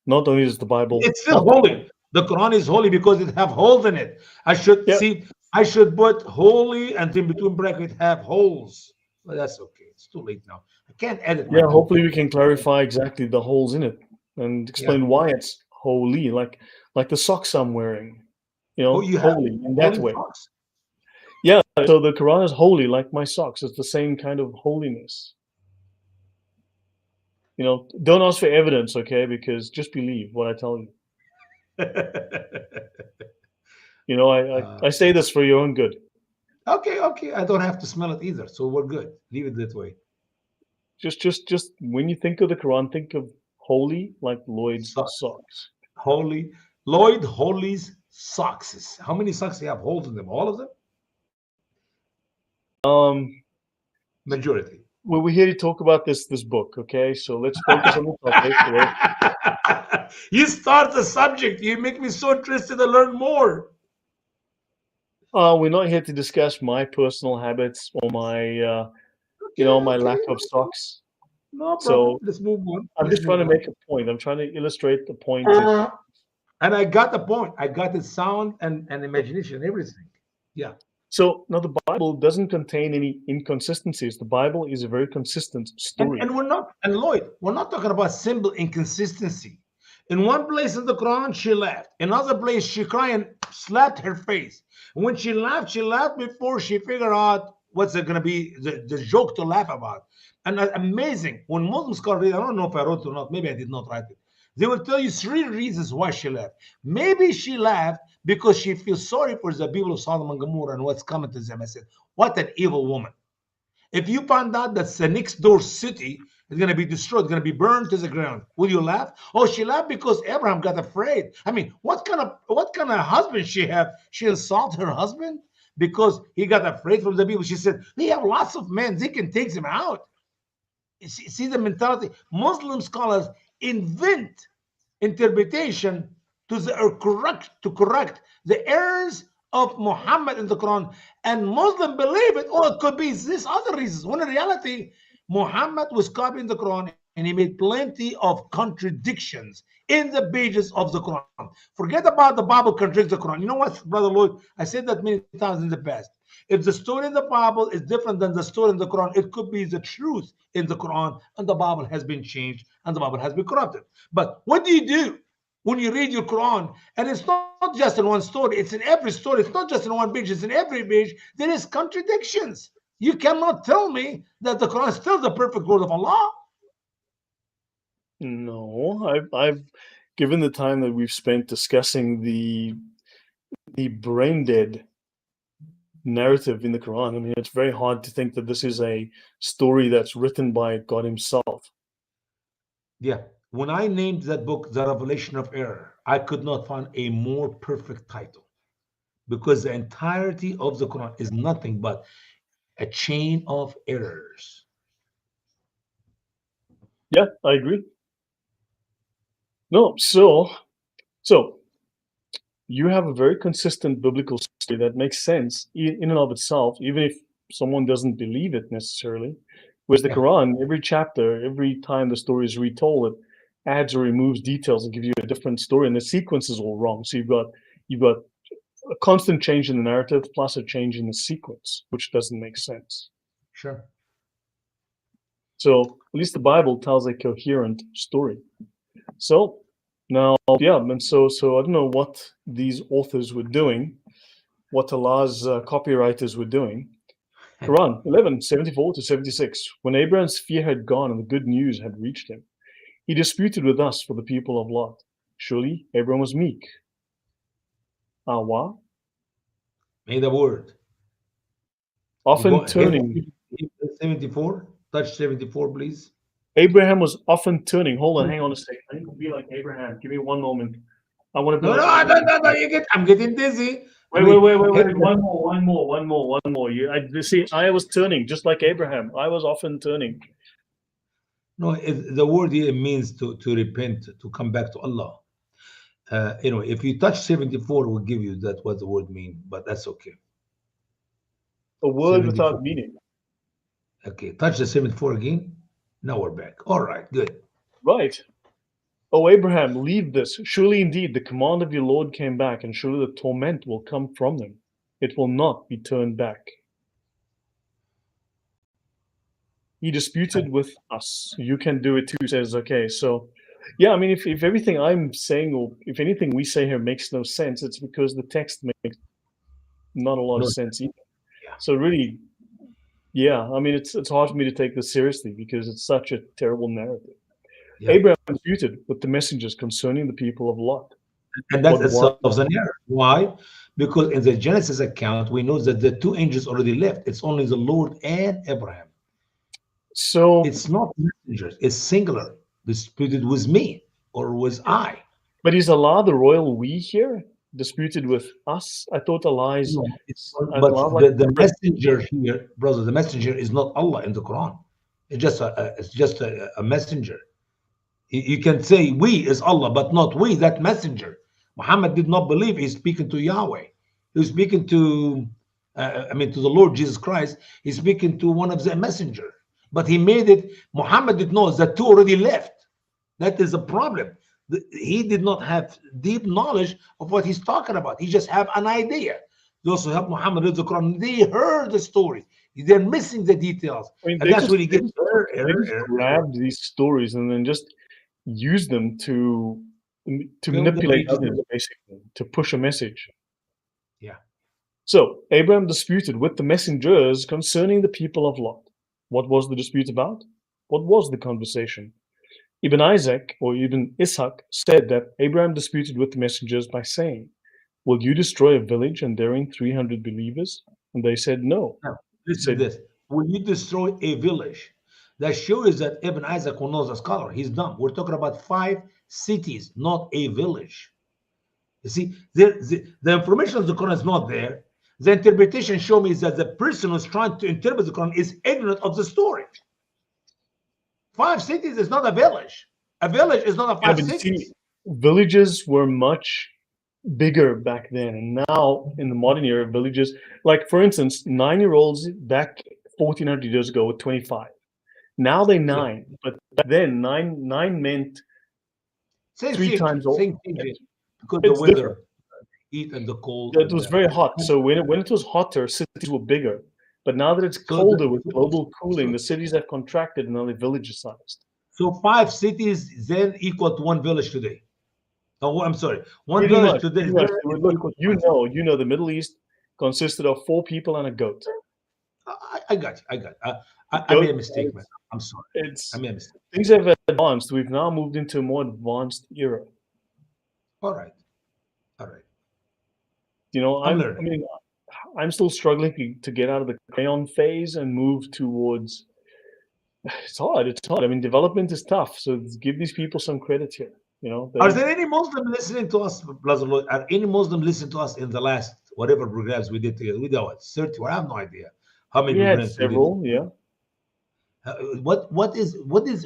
Not only does the Bible It's still not, holy. The Quran is holy because it have holes in it. I should yeah, see. I should put holy and in between bracket have holes. But that's okay. It's too late now. I can't edit my yeah, hopefully computer. we can clarify exactly the holes in it and Yeah. explain why it's holy, like the socks I'm wearing, Oh, you have holy in that holy way. socks. Yeah, so the Quran is holy like my socks. It's the same kind of holiness. Don't ask for evidence, okay? Because just believe what I tell you. I say this for your own good. Okay, okay. I don't have to smell it either, so we're good. Leave it that way. Just when you think of the Quran, think of holy like Lloyd's Socks. socks. Holy Lloyd Holy's socks. How many socks do you have holes in them? All of them? Um, Majority. we're here to talk about this book, okay? So let's focus on the topic. You start the subject. You make me so interested to learn more. We're not here to discuss my personal habits or Okay, my okay, lack of okay. socks. No problem. So Let's move on. I'm Let's just trying move to on. make a point. I'm trying to illustrate the point that. And I got the point. I got the sound and imagination, everything. Yeah. So now the Bible doesn't contain any inconsistencies. The Bible is a very consistent story. And we're not, and Lloyd, we're not talking about simple inconsistency. In one place in the Quran, she laughed. In another place, she cried and slapped her face. And when she laughed before she figured out what's going to be the joke to laugh about. And amazing, when Muslim scholars read, I don't know if I wrote it or not, maybe I did not write it. They will tell you three reasons why she laughed. Maybe she laughed because she feels sorry for the people of Sodom and Gomorrah and what's coming to them. I said, what an evil woman. If you find out that the next door city is going to be destroyed, going to be burned to the ground, will you laugh? Oh, she laughed because Abraham got afraid. I mean, what kind of husband she have? She insulted her husband because he got afraid from the people. She said, "We have lots of men; they can take them out." See the mentality. Muslim scholars invent interpretation to correct the errors of Muhammad in the Quran, and Muslim believe it. Oh, it could be this other reasons. When in reality, Muhammad was copying the Quran, and he made plenty of contradictions in the pages of the Quran. Forget about the Bible contradicts the Quran. You know what, Brother Lloyd? I said that many times in the past. If the story in the Bible is different than the story in the Quran, it could be the truth in the Quran, and the Bible has been changed and the Bible has been corrupted. But what do you do when you read your Quran? And it's not just in one story, it's in every story. It's not just in one page, it's in every page. There is contradictions. You cannot tell me that the Quran is still the perfect word of Allah. No, I've given the time that we've spent discussing the brain dead narrative in the Quran. I mean, it's very hard to think that this is a story that's written by God Himself. Yeah. When I named that book The Revelation of Error, I could not find a more perfect title because the entirety of the Quran is nothing but a chain of errors. Yeah, I agree. No, so you have a very consistent biblical story that makes sense in and of itself, even if someone doesn't believe it necessarily. Whereas the Yeah, Quran, every chapter, every time the story is retold, it adds or removes details and gives you a different story, and the sequence is all wrong. So you've got a constant change in the narrative plus a change in the sequence, which doesn't make sense. sure. So at least the Bible tells a coherent story. So now, yeah, and so I don't know what these authors were doing, what Allah's copywriters were doing. Quran 11:74 to 76. When Abraham's fear had gone and the good news had reached him, he disputed with us for the people of Lot. Surely Abraham was meek. Awa, May the word. You often go hit turning. 74. Touch 74, please. Abraham was often turning. Hold on, hang on a second. I need to be like Abraham. Give me one moment. I want to be No, like no, no, Abraham. no, no. I'm getting dizzy. I Wait, wait, mean, wait, wait, hit wait. One more. You see, I was turning just like Abraham. I was often turning. no. The word here means to repent, to come back to Allah. If you touch 74, we'll give you that what the word mean, but that's okay. A word 74. without meaning. Okay, touch the 74 again. Now we're back. All right, good. Right. O Abraham, leave this. Surely indeed the command of your Lord came back, and surely the torment will come from them. It will not be turned back. He disputed with us. You can do it too, says, okay. So, yeah, I mean, if everything I'm saying, or if anything we say here makes no sense, it's because the text makes not a lot of No, sense either. yeah, So, really, yeah, I mean, it's hard for me to take this seriously because it's such a terrible narrative. yeah. Abraham disputed with the messengers concerning the people of Lot. And that What was itself is an error. Why? Because in the Genesis account, we know that the two angels already left. It's only the Lord and Abraham. so? It's not messengers, it's singular, disputed with me or with I. But is Allah the royal we here disputed with us? I thought Allah is No, but Allah like the messenger here, brother, the messenger is not Allah in the Quran. It's just a messenger. You can say we is Allah, but not we, that messenger. Muhammad did not believe he's speaking to Yahweh. He was speaking to, to the Lord Jesus Christ. He's speaking to one of the messenger. But he made it, Muhammad did know that two already left. That is a problem. He did not have deep knowledge of what he's talking about. He just have an idea. Those who help Muhammad read the Quran, they heard the story. They're missing the details. I mean And that's where he they gets just error, they error, just error, error. grabbed these stories and then just use them to Fill the manipulate pages. others, basically, to push a message. Yeah. So Abraham disputed with the messengers concerning the people of Lot. What was the dispute about? What was the conversation? Ibn Isaac or Ibn Ishaq said that Abraham disputed with the messengers by saying, "Will you destroy a village and therein 300 believers?" And they said, "No." Now, He listen to said, this. When you destroy a village, that shows that Ibn Isaac was a scholar. He's dumb. We're talking about 5 cities, not a village. You see, the information of the Quran is not there. The interpretation show me is that the person who's trying to interpret the Quran is ignorant of the story. 5 cities is not a village. A village is not a "Yeah, five but you see, cities. villages were much bigger back then, and now in the modern era, villages, like for instance, 9-year-olds back 1400 years ago were 25. Now they Yeah, 9, but back then nine meant same three thing, times old. same thing. Because the It's different. weather, heat and the cold It and was very hot. the So when it was hotter, cities were bigger. But now that it's so the colder with global cooling, so, the cities have contracted and now they're village sized. so 5 cities then equal to one village today. Oh, I'm sorry. One Pretty village much, today pretty is much. there is Look, equal to you 5 cities. know, the Middle East consisted of 4 people and a goat. I got you. I got you. I made Goat, a mistake, man. I'm sorry. I it's made a mistake. things have advanced. We've now moved into a more advanced era. All right. All right. You know, I'm I learning. mean, I'm still struggling to get out of the crayon phase and move towards. It's hard. It's hard. I mean, development is tough. So give these people some credit here. You know, Are they. there any Muslim listening to us, Brother Lloyd? Are any Muslim listening to us in the last whatever programs we did together? We did what, 30? Well, I have no idea how many We had programs we did. several. Yeah. What is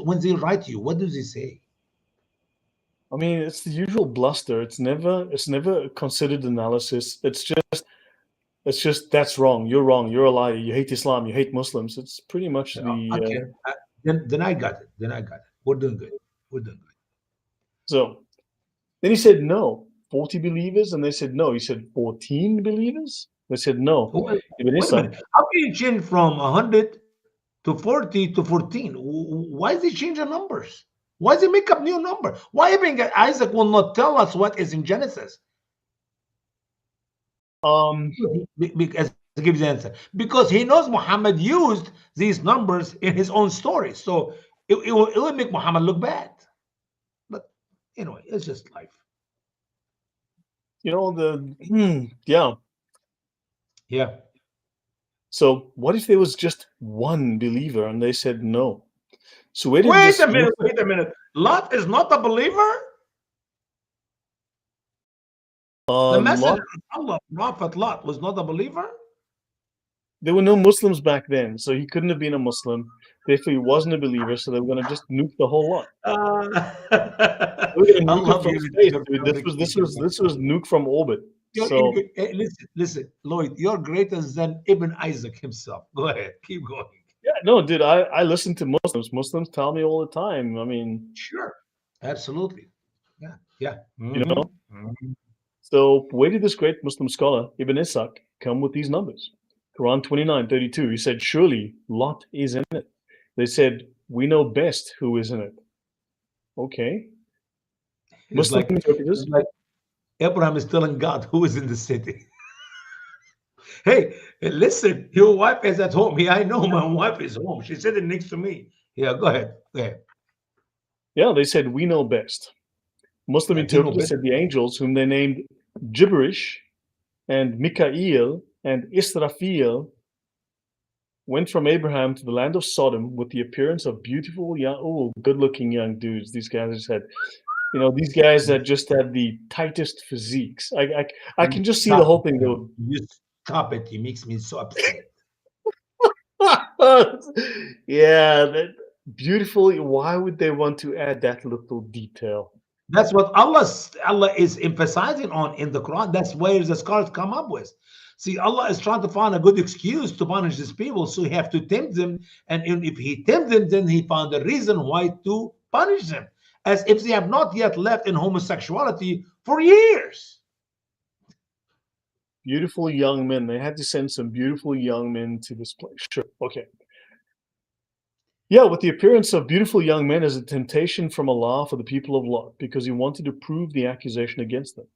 when they write to you? What do they say? I mean, it's the usual bluster. It's never a considered analysis. It's just that's wrong. You're wrong. You're a liar. You hate Islam. You hate Muslims. It's pretty much the. Okay, then I got it. Then I got it. We're doing good. We're doing good. So then he said no. 40 believers, and they said no. He said 14 believers. They said no. Wait, Ibn wait a Ishaq. minute. How can you change from 100 to 40 to 14? Why is he changing numbers? Why does he make up new number? Why even Isaac will not tell us what is in Genesis? As he gives the answer, because he knows Muhammad used these numbers in his own story, so it will make Muhammad look bad. But anyway, it's just life. You know yeah. Yeah. So what if there was just one believer and they said no? So where did Wait this a minute. Wait a minute. Lot is not a believer. The Lot? messenger of Allah, Prophet Lot, was not a believer. There were no Muslims back then, so he couldn't have been a Muslim. Therefore, he wasn't a believer. So they were going to just nuke the whole lot. They were going to I nuke it love from you. space, Your dude. This fabrication. was nuke from orbit. You're So hey, listen, Lloyd. You're greater than Ibn Isaac himself. Go ahead, keep going. yeah, no, dude. I listen to Muslims. Muslims tell me all the time. I mean, Sure, absolutely. Yeah, yeah. you know. Mhm. So where did this great Muslim scholar Ibn Ishaq come with these numbers? Quran 29:32. He said, "Surely Lot is in it." They said, "We know best who is in it." Okay. It's Muslim like interpreters. it's like Abraham is telling God who is in the city. Hey, listen, your wife is at home. Yeah, I know my wife is home. She's sitting next to me. Yeah, go ahead. Go ahead. Yeah, they said, "We know best." Muslim Yeah, they know interpreters better. said the angels, whom they named Gibberish and Mikael and Israfil, went from Abraham to the land of Sodom with the appearance of beautiful, young, good-looking young dudes. These guys just had, these guys that just had the tightest physiques. I You can just see the stop whole it. thing. You stop it. It makes me so upset. Yeah, that beautiful. Why would they want to add that little detail? That's what Allah is emphasizing on in the Quran. That's where the scholars come up with. See, Allah is trying to find a good excuse to punish these people, so He have to tempt them. And if He tempt them, then He found a reason why to punish them, as if they have not yet left in homosexuality for years. Beautiful young men. They had to send some beautiful young men to this place. Sure. Okay. Yeah, with the appearance of beautiful young men as a temptation from Allah for the people of Lot, because he wanted to prove the accusation against them.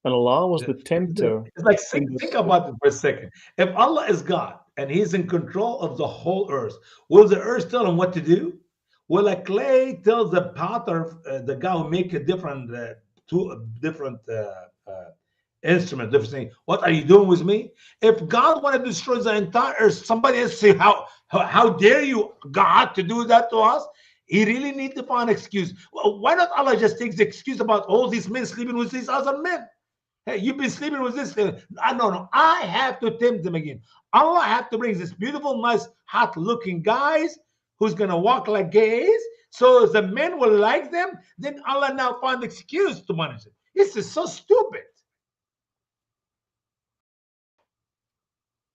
And Allah was the tempter It's like in think this. about it for a second. If Allah is God and He's in control of the whole earth, will the earth tell Him what to do? Will a clay tell the potter, the guy who make a different two different instrument, different thing? What are you doing with me? If God wanted to destroy the entire earth, somebody else say, how dare you, God, to do that to us? He really need to find an excuse. Well, why not Allah just takes the excuse about all these men sleeping with these other men? Hey, you've been sleeping with this. No. I have to tempt them again. Allah have to bring this beautiful, nice, hot-looking guys who's gonna walk like gays, so the men will like them. Then Allah now find excuse to punish it. This is so stupid.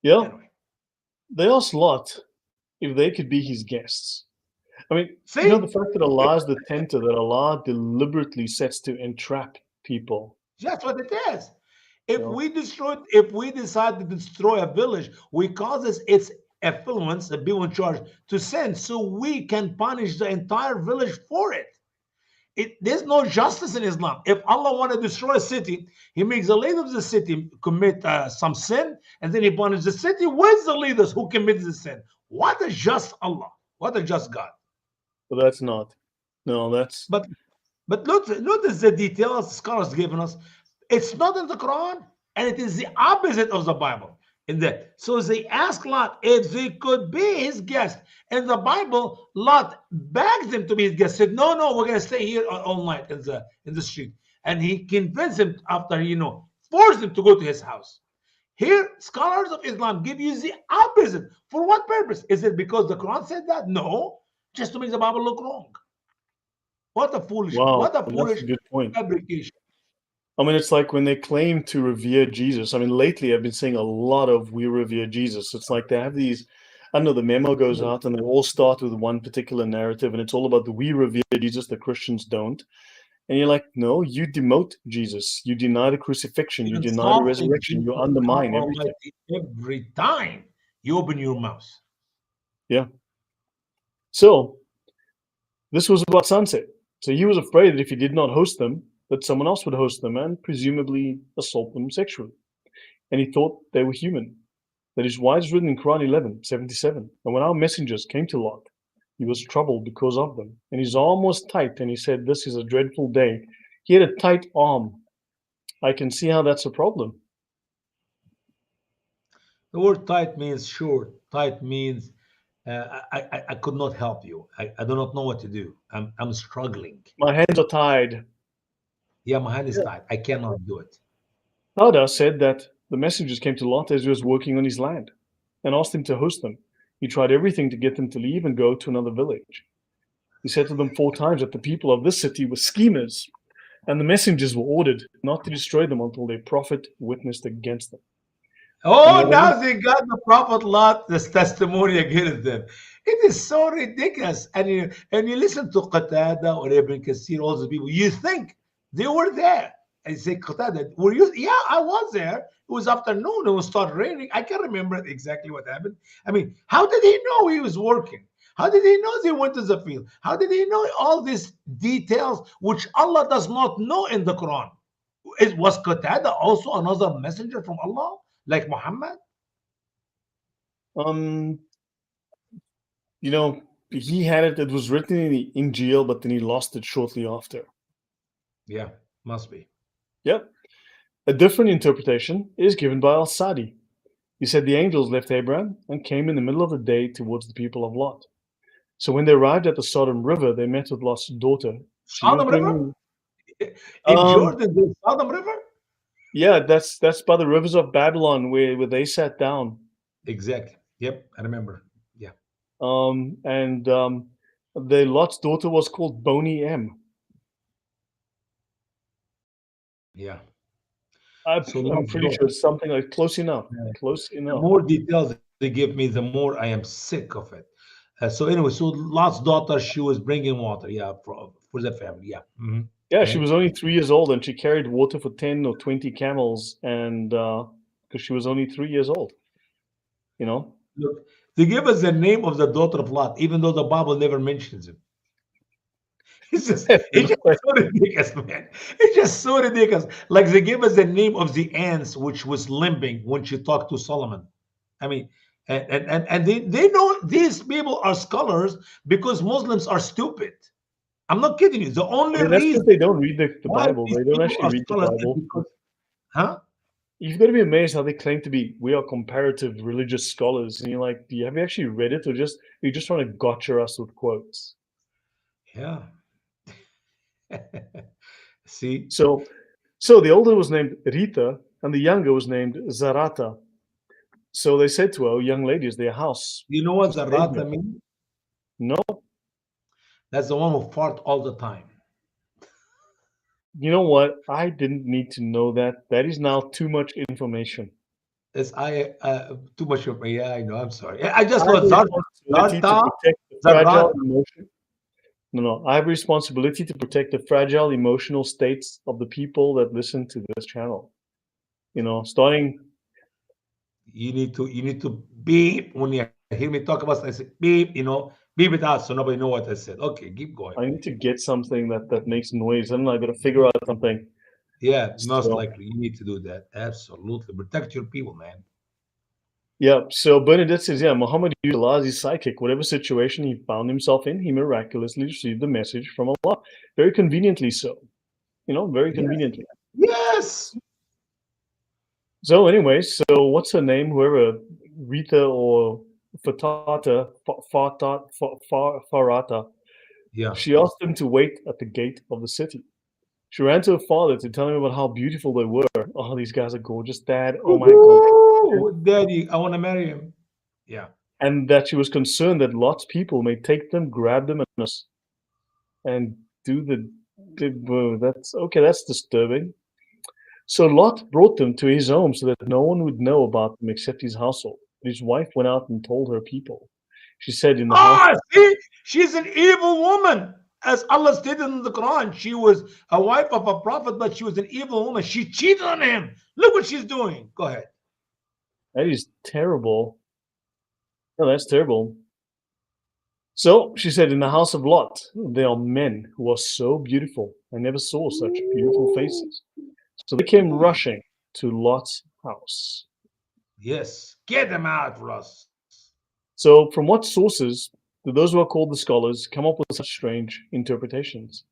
Yeah, Anyway, they asked Lot if they could be his guests. I mean, see, the fact that Allah is the tempter, that Allah deliberately sets to entrap people. that's what it is. You know, If we decide to destroy a village, we causes its affluence, the people in charge, to sin, so we can punish the entire village for it. There's no justice in Islam. If Allah want to destroy a city, He makes the leader of the city commit some sin, and then He punishes the city with the leaders who committed the sin. What a just Allah! What a just God! but that's not. No, that's But notice the details scholars given us. It's not in the Quran, and it is the opposite of the Bible. in that. So they asked Lot if they could be his guest. In the Bible, Lot begged them to be his guest. Said, "No, no, we're gonna stay here all night in the street." And he convinced him after forced him to go to his house. Here, scholars of Islam give you the opposite. For what purpose? Is it because the Quran said that? No, just to make the Bible look wrong. Wow, What a that's a foolish good point. fabrication. I mean, it's like when they claim to revere Jesus. I mean, lately I've been seeing a lot of "we revere Jesus." It's like they have these, I don't know, the memo goes out and they all start with one particular narrative, and it's all about the "we revere Jesus," the Christians don't. And you're like, no, you demote Jesus. You deny the crucifixion. You deny the Insulting resurrection. You Jesus, God undermine everything. Almighty, every time you open your mouth. Yeah. So this was about sunset. So he was afraid that if he did not host them, that someone else would host them and presumably assault them sexually. And he thought they were human. That is why it's written in Quran 11:77. And when our messengers came to Lot, he was troubled because of them. And his arm was tight, and he said, "This is a dreadful day." He had a tight arm. I can see how that's a problem. The word tight means short. Tight means I could not help you. I do not know what to do. I'm struggling. My hands are tied. Yeah, my hand is Yeah. tied. I cannot do it. Tada said that the messengers came to Lot as he was working on his land and asked him to host them. He tried everything to get them to leave and go to another village. He said to them 4 times that the people of this city were schemers, and the messengers were ordered not to destroy them until their prophet witnessed against them. You know Oh, what I mean? now they got the Prophet Lot, this testimony against them. It is so ridiculous. And you listen to Qatada or Ibn Kassir, all those people, you think they were there. And you say, Qatada, were you? Yeah, I was there. It was afternoon. It was start raining. I can't remember exactly what happened. I mean, how did he know he was working? How did he know they went to the field? How did he know all these details which Allah does not know in the Quran? Was Qatada also another messenger from Allah, like Muhammad? Um, you know, he had it. It was written in the Injil, but then he lost it shortly after. Yeah, must be. Yep. A different interpretation is given by Al-Sadi. He said the angels left Abraham and came in the middle of the day towards the people of Lot. So when they arrived at the Sodom River, they met with Lot's daughter. She was Sodom River? bringing. In Um, Jordan, there's Sodom River? yeah, that's by the rivers of Babylon where they sat down. Exactly. Yep, I remember. Yeah. And the Lot's daughter was called Boni M. Yeah. I, So I'm Lord's pretty daughter. sure it's something like close enough. Yeah. Close The enough. more details they give me, the more I am sick of it. So anyway, so Lot's daughter, she was bringing water, yeah, for the family, yeah. Yeah, she Okay. was only 3 years old, and she carried water for 10 or 20 camels, and because she was only 3 years old, you know. Look, they give us the name of the daughter of Lot, even though the Bible never mentions him. It's just so ridiculous, man. It's just so ridiculous. Like they gave us the name of the ants, which was limping when she talked to Solomon. I mean, and they know these people are scholars because Muslims are stupid. I'm not kidding you. The I only mean, that's reason because they don't read the why Bible. these They don't people actually are read the scholars is Bible. because, huh? You've got to be amazed how they claim to be. We are comparative religious scholars, and you're like, have you actually read it, or you're just trying to gotcha us with quotes? Yeah. See, So, so the older was named Rita, and the younger was named Zarata. So they said to her, "Oh, young lady, is there a house you know to what the stay here?" rata means? No. That's the one who fart all the time. You know what? I didn't need to know that. That is now too much information. It's I too much of yeah, I know. I'm sorry. I just I have know a responsibility to Zarta, protect the fragile Zarata. emotion. No, no. I have a responsibility to protect the fragile emotional states of the people that listen to this channel. Starting. You need to beep when you hear me talk about. I say beep. Beep it out so nobody know what I said. Okay, keep going. I need to get something that makes noise. And I got to figure out something. Yeah, most So likely you need to do that. Absolutely, protect your people, man. yeah. So Bernadette says, yeah, Muhammad used Allah as his psychic. Whatever situation he found himself in, he miraculously received the message from Allah. Very conveniently so. Very Yes, conveniently. yes. So anyway, so what's her name? Whoever, Rita or Fatata, Farata. Yeah. She asked him to wait at the gate of the city. She ran to her father to tell him about how beautiful they were. Oh, these guys are gorgeous, Dad. Oh my God. Woohoo! Daddy, I want to marry him. Yeah. And that she was concerned that Lot's people may take them, grab them, and do that's okay. That's disturbing. So Lot brought them to his home so that no one would know about them except his household. His wife went out and told her people. She said, "In the house." Ah, see, she's an evil woman. As Allah stated in the Quran, she was a wife of a prophet, but she was an evil woman. She cheated on him. Look what she's doing. Go ahead. That is terrible. No, that's terrible. So she said, "In the house of Lot, there are men who are so beautiful. I never saw such beautiful faces." So they came Ooh, rushing to Lot's house. yes, get them out for us. So, from what sources do those who are called the scholars come up with such strange interpretations?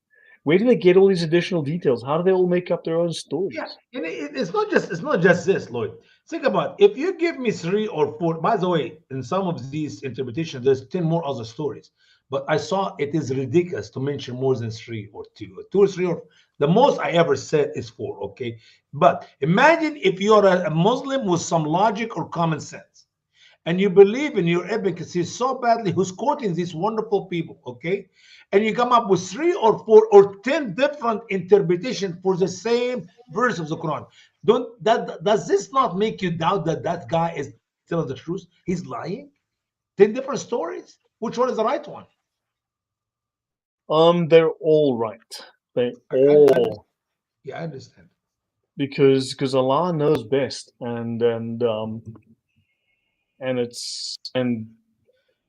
Where do they get all these additional details? How do they all make up their own Yeah, stories? and it's not just this, Lloyd. Think about if you give me 3 or 4. By the way, in some of these interpretations, there's 10 more other stories. But I saw it is ridiculous to mention more than 3 or 2 or 3 or the most I ever said is 4. Okay, but imagine if you're a Muslim with some logic or common sense and you believe in your advocacy so badly, who's quoting these wonderful people, okay? And you come up with 3 or 4 or 10 different interpretations for the same verse of the Quran. Don't that does this not make you doubt that that guy is telling the truth? He's lying. 10 different stories. Which one is the right one? They're all right. They I all yeah, I understand. because Allah knows best, and it's and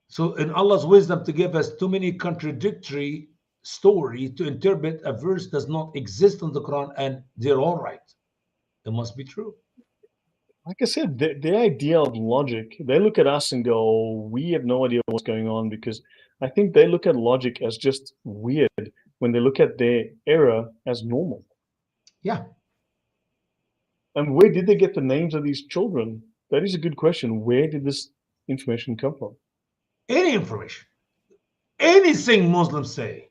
So in Allah's wisdom to give us too many contradictory story to interpret a verse does not exist in the Quran, and they're all right. It must be true. like I said, the idea of logic. They look at us and go, "Oh, we have no idea what's going on," because I think they look at logic as just weird when they look at their error as normal. Yeah, And where did they get the names of these children? That is a good question. Where did this information come from? any information, anything Muslims say,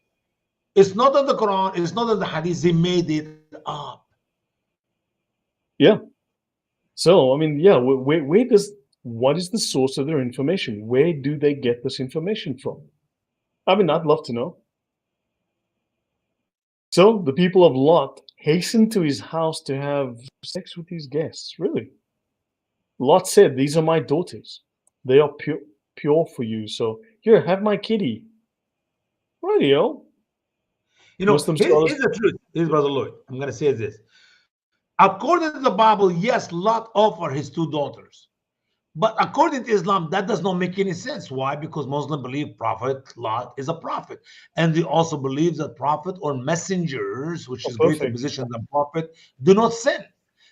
it's not in the Quran, it's not in the Hadith. They made it up. Yeah. So, I mean, yeah, where does what is the source of their information? Where do they get this information from? I mean, I'd love to know. So, the people of Lot hastened to his house to have sex with his guests. Really? Lot said, "These are my daughters. They are pure for you. So, here, have my kitty." Radio. You know, Muslim here's, scholars. here's the truth. Here's Brother Lloyd. I'm going to say this. According to the Bible, yes, Lot offered his 2 daughters. But according to Islam, that does not make any sense. Why? Because Muslims believe Prophet Lot is a prophet. And they also believe that prophet or messengers, which Oh, is greater perfect. position than prophet, do not sin.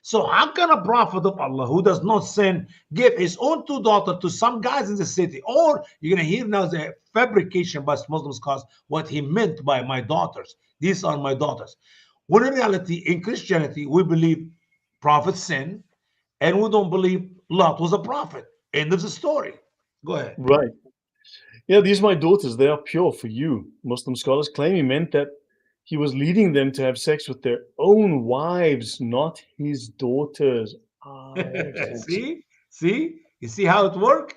So how can a prophet of Allah who does not sin give his own 2 daughters to some guys in the city? Or you're going to hear now the fabrication by Muslims cause what he meant by my daughters. These are my daughters. When in reality, in Christianity, we believe prophets sin and we don't believe Lot was a prophet. End of the story. Go ahead. Right. Yeah, these are my daughters. They are pure for you. Muslim scholars claim he meant that he was leading them to have sex with their own wives, not his daughters. Ah, that makes sense. See, you see how it works.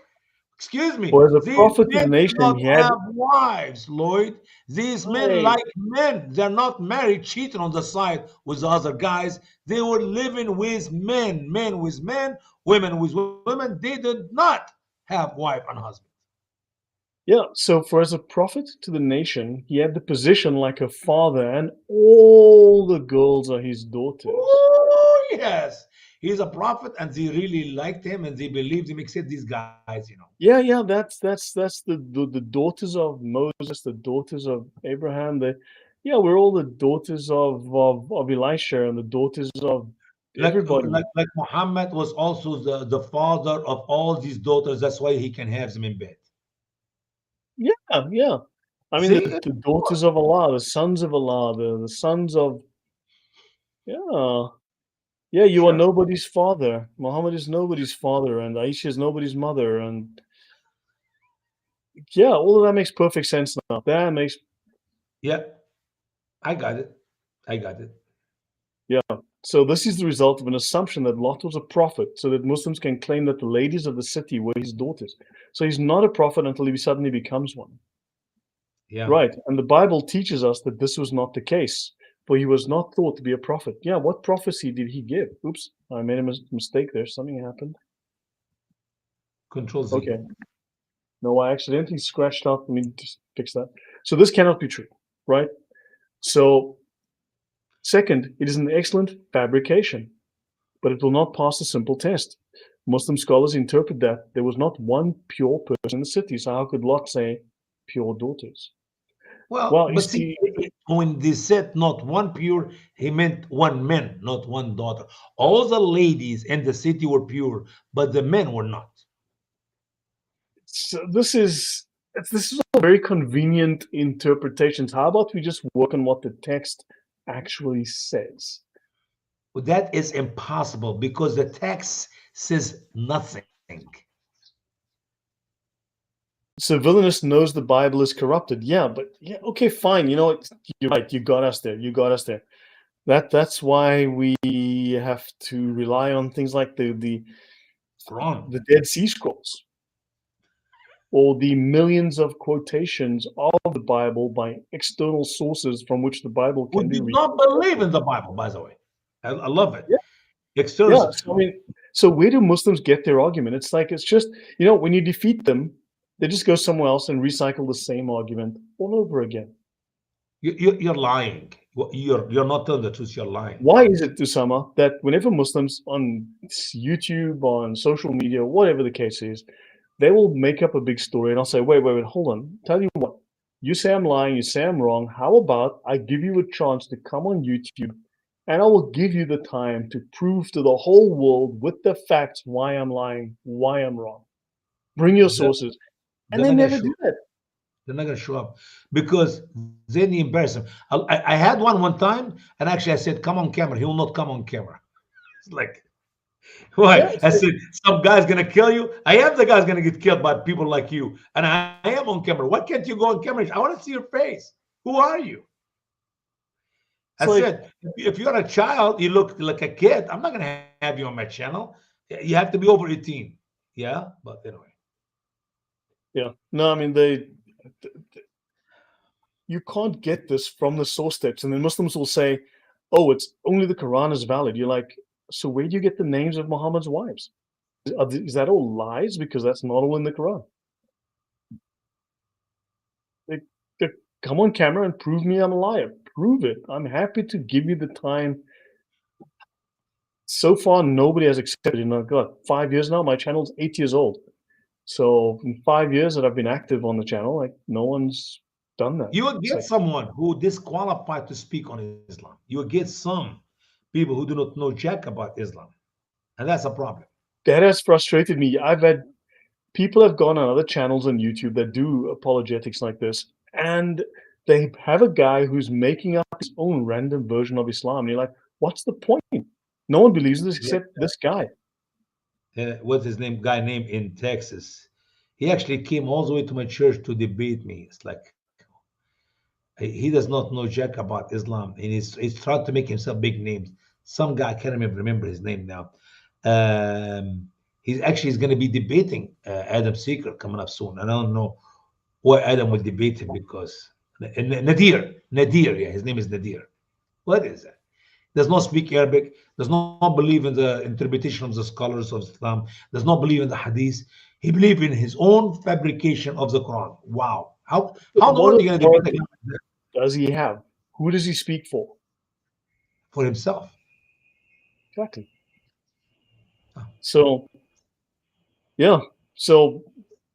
Excuse me. For as a These prophet to the men do nation, not he had. have wives, Lloyd. These men, Right. like men, they're not married, cheating on the side with the other guys. They were living with men with men, women with women. They did not have wife and husband. Yeah, so for as a prophet to the nation, he had the position like a father, and all the girls are his daughters. Oh, yes. He's a prophet and they really liked him and they believed him, except these guys. Yeah, yeah, that's the daughters of Moses, the daughters of Abraham. Yeah, we're all the daughters of Elisha and the daughters of Like, everybody. like Muhammad was also the father of all these daughters. That's why he can have them in bed. Yeah, yeah. I mean, See? the daughters of Allah, the sons of Allah, the sons of, yeah. Yeah, you are Sure. nobody's father. Muhammad is nobody's father, and Aisha is nobody's mother, and yeah, all of that makes perfect sense now. That makes Yeah, I got it. I got it. yeah. So this is the result of an assumption that Lot was a prophet, so that Muslims can claim that the ladies of the city were his daughters. So he's not a prophet until he suddenly becomes one. Yeah. Right. And the Bible teaches us that this was not the case, for he was not thought to be a prophet. Yeah, what prophecy did he give? Oops, I made a mistake there. Something happened. Control Z. Okay. No, I accidentally scratched out. Let me just fix that. So this cannot be true, right? So, second, it is an excellent fabrication, but it will not pass a simple test. Muslim scholars interpret that there was not one pure person in the city. So how could Lot say pure daughters? Well, Well, you but see, see, when they said not one pure, he meant one man, not one daughter. All the ladies in the city were pure, but the men were not. so this is all very convenient interpretations. How about we just work on what the text actually says? Well, that is impossible because the text says nothing. So villainous knows the Bible is corrupted. Yeah, but yeah, okay, fine. You know what? You're right. You got us there. You got us there. That's why we have to rely on things like Quran. the Dead Sea Scrolls or the millions of quotations of the Bible by external sources from which the Bible Who can be did not believe reconstructed. in the Bible, by the way. I love it. Yeah, yeah. External. So I mean, so where do Muslims get their argument? It's like it's just when you defeat them, they just go somewhere else and recycle the same argument all over again. You're lying. You're not telling the truth. You're lying. Why is it, Usama, that whenever Muslims on YouTube, on social media, whatever the case is, they will make up a big story and I'll say, wait, hold on. Tell you what, you say I'm lying, you say I'm wrong. How about I give you a chance to come on YouTube and I will give you the time to prove to the whole world with the facts why I'm lying, why I'm wrong. Bring your They're, sources. And they're they not gonna never show do up. that. They're not gonna show up because then you embarrass him. I had one time, and actually I said, "Come on camera." He will not come on camera. It's like, Yeah, why? it's I like, said, "Some guy's gonna kill you." I am the guy's gonna get killed by people like you, and I am on camera. Why can't you go on camera? I want to see your face. Who are you? I it's like said, if you're a child, you look like a kid. I'm not gonna have you on my channel. You have to be over 18. Yeah, but anyway. yeah. No, I mean you can't get this from the source text. And then Muslims will say, oh, it's only the Quran is valid. You're like, so where do you get the names of Muhammad's wives? Is that all lies? Because that's not all in the Quran. They, they come on camera and prove me I'm a liar. Prove it. I'm happy to give you the time. So far, nobody has accepted it. God, 5 years now. My channel's 8 years old. So in 5 years that I've been active on the channel, like no one's done that. You will It's get like someone who disqualified to speak on Islam. You will get some people who do not know jack about Islam, and that's a problem. that has frustrated me. I've had people have gone on other channels on YouTube that do apologetics like this, and they have a guy who's making up his own random version of Islam. And you're like, what's the point? No one believes this Yeah. except this guy. What's his name? Guy name in Texas. He actually came all the way to my church to debate me. It's like he does not know jack about Islam, and he's trying to make himself big names. Some guy I can't even remember his name now. He's going to be debating Adam Seeker coming up soon. And I don't know why Adam will debate him because Nadir, yeah, his name is Nadir. What is that? Does not speak Arabic, does not believe in the interpretation of the scholars of Islam, does not believe in the Hadith. He believes in his own fabrication of the Quran. Wow. How in the What world are you going to debate a guy authority like that does he have? Who does he speak for? for himself? Exactly. Oh, So yeah. So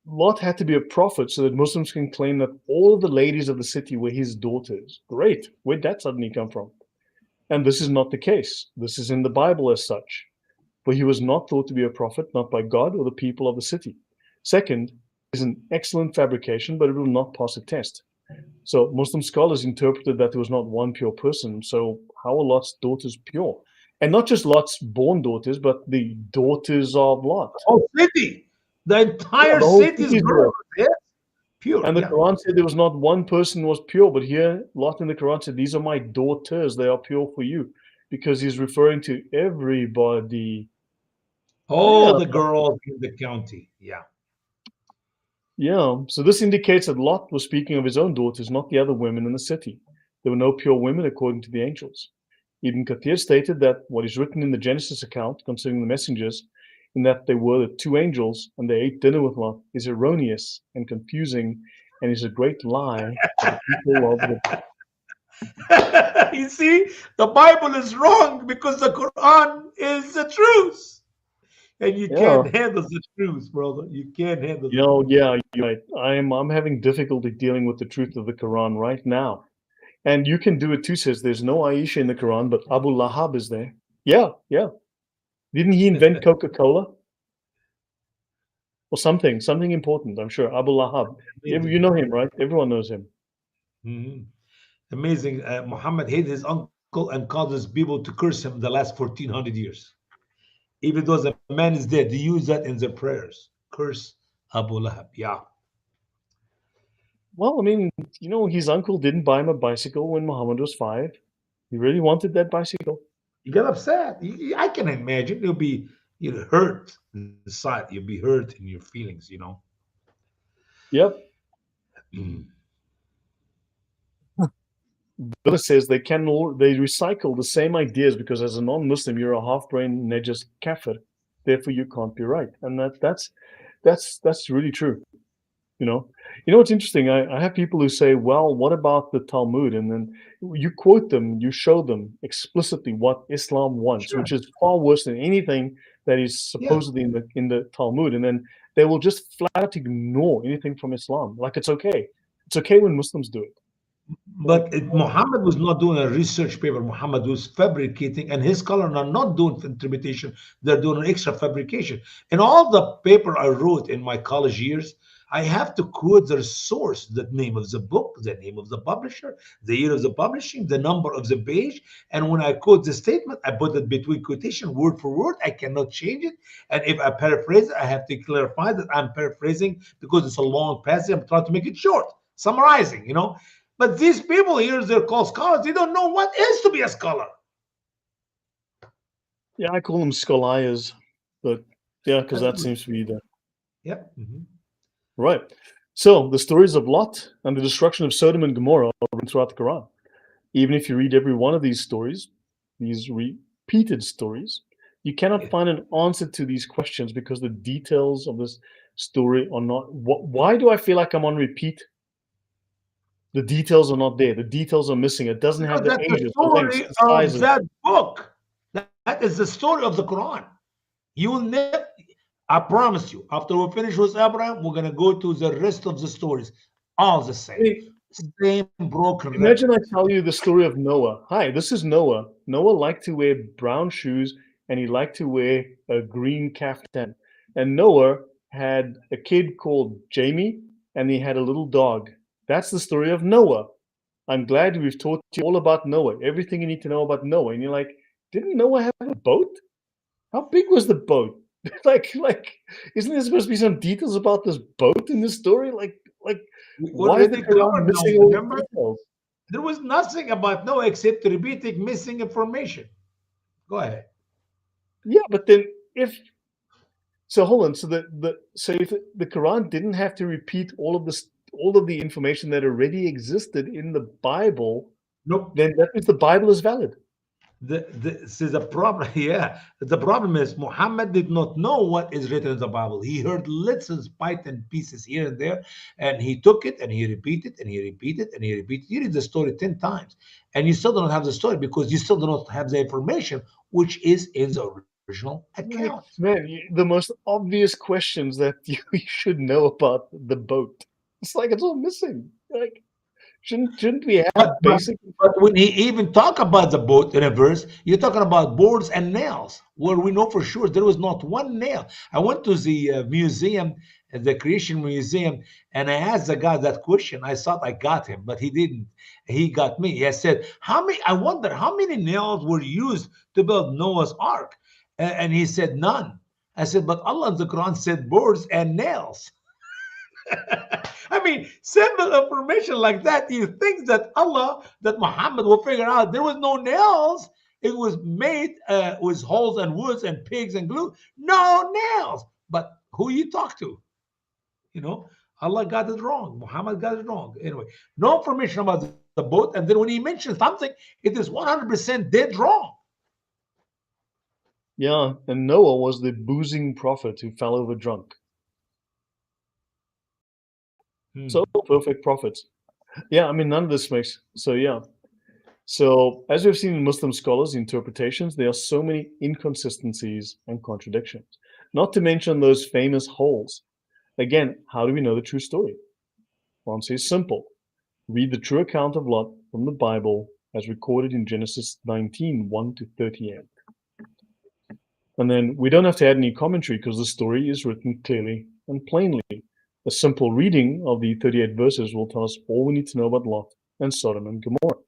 Lot had to be a prophet so that Muslims can claim that all of the ladies of the city were his daughters. Great. Where'd that suddenly come from? And this is not the case. This is in the Bible as such. For he was not thought to be a prophet, not by God or the people of the city. Second, is an excellent fabrication, but it will not pass a test. So Muslim scholars interpreted that there was not one pure person. So how are Lot's daughters pure? And not just Lot's born daughters, but the daughters of Lot. The whole city, the Yeah, entire the whole city is city's there. girls. Yes, pure. And the Yeah. Quran said there was not one person was pure, but here Lot in the Quran said, "These are my daughters; they are pure for you," because he's referring to everybody. All Yeah, the girls in the county. Yeah. yeah. So this indicates that Lot was speaking of his own daughters, not the other women in the city. There were no pure women according to the angels. Ibn Kathir stated that what is written in the Genesis account concerning the messengers, in that they were the two angels and they ate dinner with Lot, is erroneous and confusing, and is a great lie of the people of the. You see, the Bible is wrong because the Quran is the truth. And you Yeah, can't handle the truth, brother. You can't handle you the know, truth. yeah, you're right. I'm having difficulty dealing with the truth of the Quran right now. And you can do it too, says there's no Aisha in the Quran, but Abu Lahab is there. Yeah, yeah. Didn't he invent Coca-Cola or something important? I'm sure. Abu Lahab. You Amazing. know him, right? Everyone knows him. Mhm. Amazing. Muhammad hated his uncle and causes people to curse him the last 1400 years. Even though the man is dead, they use that in their prayers. Curse Abu Lahab. Yeah. Well, I mean, his uncle didn't buy him a bicycle when Muhammad was 5. He really wanted that bicycle. You get upset. I can imagine. You'll hurt inside. You'll be hurt in your feelings. Yep. Mm. Billah says they recycle the same ideas because as a non-Muslim you're a half-brain najas kafir, therefore you can't be right, and that's really true. You know, what's interesting? I have people who say, "Well, what about the Talmud?" And then you quote them, you show them explicitly what Islam wants, Sure. which is far worse than anything that is Yeah. supposedly in the Talmud. And then they will just flat out ignore anything from Islam, like it's okay. It's okay when Muslims do it. Like, Muhammad was not doing a research paper. Muhammad was fabricating, and his scholars are not doing interpretation. They're doing an extra fabrication. In all the paper I wrote in my college years, I have to quote the source, the name of the book, the name of the publisher, the year of the publishing, the number of the page. And when I quote the statement, I put it between quotation, word for word. I cannot change it. And if I paraphrase it, I have to clarify that I'm paraphrasing because it's a long passage. I'm trying to make it short, summarizing. But these people here, they're called scholars. They don't know what is to be a scholar. yeah, I call them scholars, but yeah, because That's that good. seems to be the Yep. Mhm. right. So the stories of Lot and the destruction of Sodom and Gomorrah are written throughout the Quran. Even if you read every one of these stories, these repeated stories, you cannot Yeah. find an answer to these questions because the details of this story are not. Why do I feel like I'm on repeat? The details are not there. The details are missing. It doesn't have Because the that's the ages, the lengths, story the of sizes. that book. That is the story of the Quran. You will never, I promise you, after we finish with Abraham, we're going to go to the rest of the stories. All the I same. mean, Same broken imagine record. I tell you the story of Noah. Hi, this is Noah. Noah liked to wear brown shoes and he liked to wear a green caftan. And Noah had a kid called Jamie and he had a little dog. That's the story of Noah. I'm glad we've taught you all about Noah, everything you need to know about Noah. And you're like, didn't Noah have a boat? How big was the boat? like, isn't there supposed to be some details about this boat in this story? Like, We why is the already Quran covered now, missing all remember? the details? There was nothing about Noah except repeating missing information. Go ahead. Yeah, but then if so, hold on. So if the Quran didn't have to repeat all of the information that already existed in the Bible, Nope. then that means the Bible is valid. See the problem. Yeah, the problem is Muhammad did not know what is written in the Bible. He heard little bits and pieces here and there, and he took it and he repeated and he repeated and he repeated. You read the story 10 times, and you still don't have the story because you still do not have the information which is in the original account. Like, man, the most obvious questions that you should know about the boat. It's like it's all missing. Like, Shouldn't we But, have but basic? but when he even talk about the boat in a verse, you're talking about boards and nails, where we know for sure there was not one nail. I went to the museum, the Creation Museum, and I asked the guy that question. I thought I got him, but he didn't. He got me. He said, "How many? I wonder how many nails were used to build Noah's Ark?" And he said, "None." I said, "But Allah in the Quran said boards and nails." I mean, simple information like that. You think that Allah, that Muhammad will figure out there was no nails. It was made with holes and woods and pigs and glue. No nails. But who you talk to? You know, Allah got it wrong. Muhammad got it wrong. Anyway, no information about the boat. And then when he mentions something, it is 100% dead wrong. Yeah, and Noah was the boozing prophet who fell over drunk. So Hmm. perfect prophets. Yeah, I mean none of this makes so yeah. So as we've seen in Muslim scholars' interpretations, there are so many inconsistencies and contradictions. Not to mention those famous holes. Again, how do we know the true story? Well, answer is simple. Read the true account of Lot from the Bible as recorded in Genesis 19, 1 to 38. And then we don't have to add any commentary because the story is written clearly and plainly. A simple reading of the 38 verses will tell us all we need to know about Lot and Sodom and Gomorrah.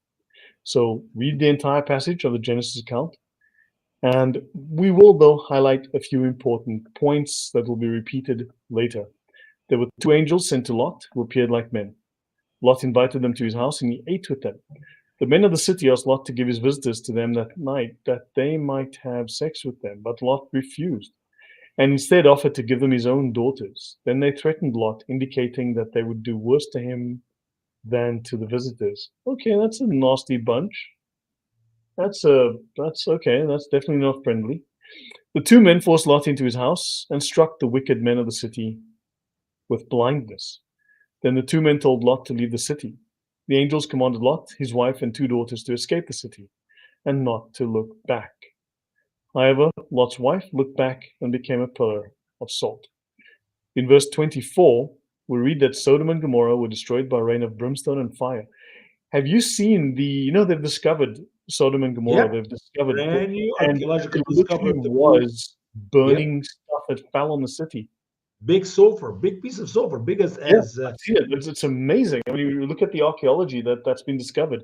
So read the entire passage of the Genesis account, and we will, though, highlight a few important points that will be repeated later. There were two angels sent to Lot who appeared like men. Lot invited them to his house and he ate with them. The men of the city asked Lot to give his visitors to them that night that they might have sex with them, but Lot refused and instead offered to give them his own daughters. Then they threatened Lot, indicating that they would do worse to him than to the visitors. Okay, that's a nasty bunch. That's okay. That's definitely not friendly. The two men forced Lot into his house and struck the wicked men of the city with blindness. Then the two men told Lot to leave the city. The angels commanded Lot, his wife, and two daughters to escape the city and not to look back. However, Lot's wife looked back and became a pillar of salt. In verse 24, we read that Sodom and Gomorrah were destroyed by rain of brimstone and fire. Have you seen they've discovered Sodom and Gomorrah, Yep. they've discovered, Brand new and archaeological it literally discovery of the blue. was Yep. burning stuff that fell on the city. Big sulfur, big piece of sulfur, big Yeah, as I've seen it. It's amazing. I mean, you look at the archaeology that's been discovered,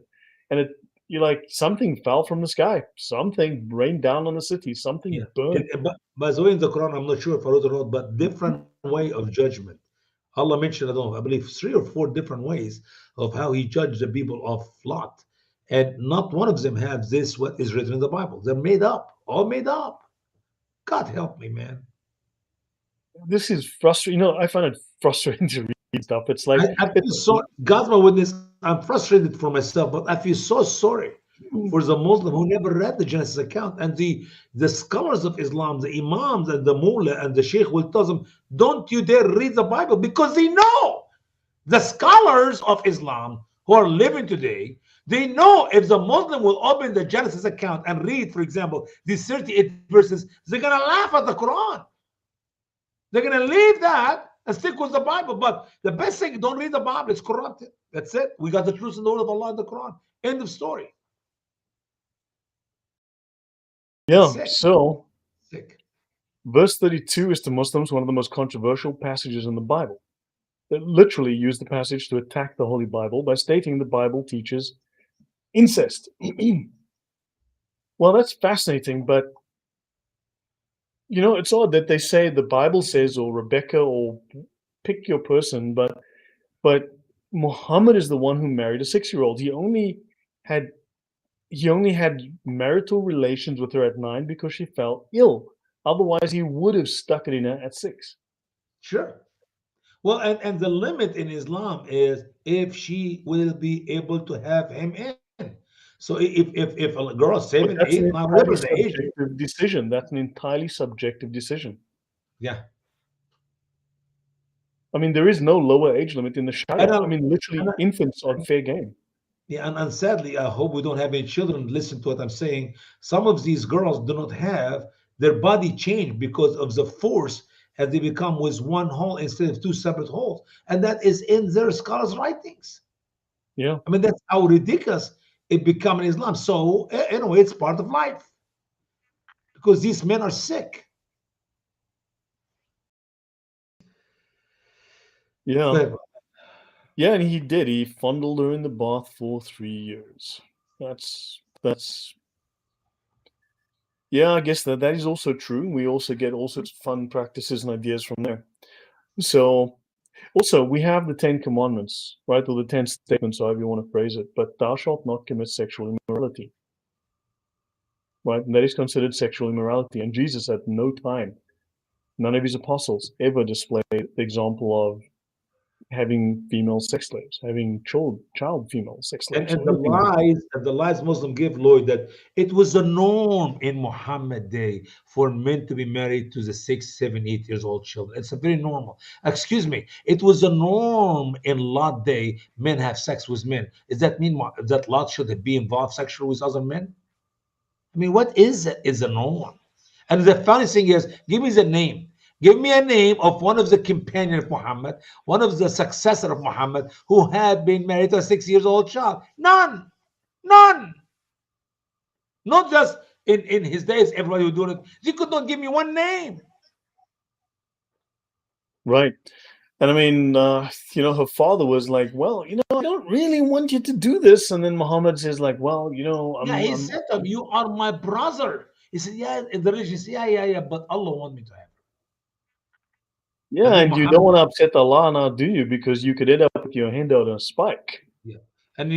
and you're like, something fell from the sky, something rained down on the city, yeah. something burned. But by the way, in the Quran, I'm not sure if I wrote it or not, but different way of judgment. Allah mentioned, I don't know, I believe 3 or 4 different ways of how He judged the people of Lot, and not one of them have this what is written in the Bible. They're made up, all made up. God help me, man. This is frustrating. I find it frustrating to read stuff. It's like I feel so. God's my witness. I'm frustrated for myself, but I feel so sorry for the Muslim who never read the Genesis account. And the scholars of Islam, the Imams and the Mullah and the Sheikh will tell them, don't you dare read the Bible because they know the scholars of Islam who are living today. They know if the Muslim will open the Genesis account and read, for example, these 38 verses, they're going to laugh at the Quran. They're going to leave that and stick with the Bible. But the best thing, don't read the Bible. It's corrupted. That's it. We got the truth and the word of Allah in the Quran. End of story. yeah. Sick. So Sick. verse 32 is to Muslims one of the most controversial passages in the Bible. They literally use the passage to attack the Holy Bible by stating the Bible teaches incest. Well, that's fascinating, but it's odd that they say the Bible says, or Rebecca, or pick your person, but Muhammad is the one who married a 6-year-old. Had he only had marital relations with her at 9 because she fell ill. Otherwise, he would have stuck it in her at 6. Sure. Well, and the limit in Islam is if she will be able to have him in. So if a girl is 7, But 8, that's an 9, whatever entirely the age, subjective decision. That's an entirely subjective decision. yeah. I mean, there is no lower age limit in the And, Sharia. I mean, literally, infants are fair game. yeah, and sadly, I hope we don't have any children listen to what I'm saying. Some of these girls do not have their body change because of the force as they become with one hole instead of 2 separate holes. And that is in their scholars' writings. Yeah. I mean, that's how ridiculous it become in Islam. So, anyway, it's part of life because these men are sick. Yeah. But Yeah, and he did. He fondled her in the bath for 3 years. That's yeah, I guess that is also true. We also get all sorts of fun practices and ideas from there. So also we have the Ten Commandments, right? Or the 10 statements, however you want to phrase it. But thou shalt not commit sexual immorality, right? And that is considered sexual immorality. And Jesus at no time, none of his apostles ever displayed the example of having female sex slaves, having child female sex slaves, and or anything. the lies Muslim give, Lloyd, that it was a norm in Muhammad day for men to be married to the 6, 7, 8 years old children. It's a very normal. Excuse me, it was a norm in Lot day. Men have sex with men. Does that mean that Lot should be involved sexually with other men? I mean, what is it? Is a norm. And the funny thing is, give me the name. Give me a name of one of the companion of Muhammad, one of the successor of Muhammad, who had been married to a 6 years old child. None. None. Not just in his days, everybody was doing it. You could not give me one name. Right. And I mean, her father was like, "Well, I don't really want you to do this." And then Muhammad says, like, "Well, Yeah, he I'm said to him, you are my brother. He said, yeah, in the religion, yeah, yeah, yeah, but Allah want me to have her. yeah, And then and you don't Muhammad, want to upset Allah now, do you? Because you could end up with your hand out on a spike." yeah. And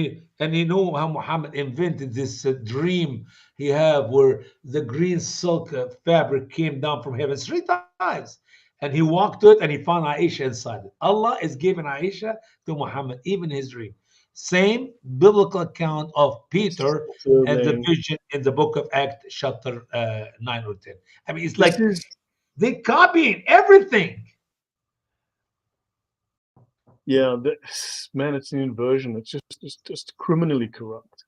he know how Muhammad invented this dream he have where the green silk fabric came down from heaven 3 times. And he walked to it and he found Aisha inside it. Allah is giving Aisha to Muhammad, even his dream. Same biblical account of It's Peter and the disturbing. vision in the book of Acts, chapter 9 or 10. I mean, it's This like is they copying everything. yeah, man, it's an inversion. It's just criminally corrupt.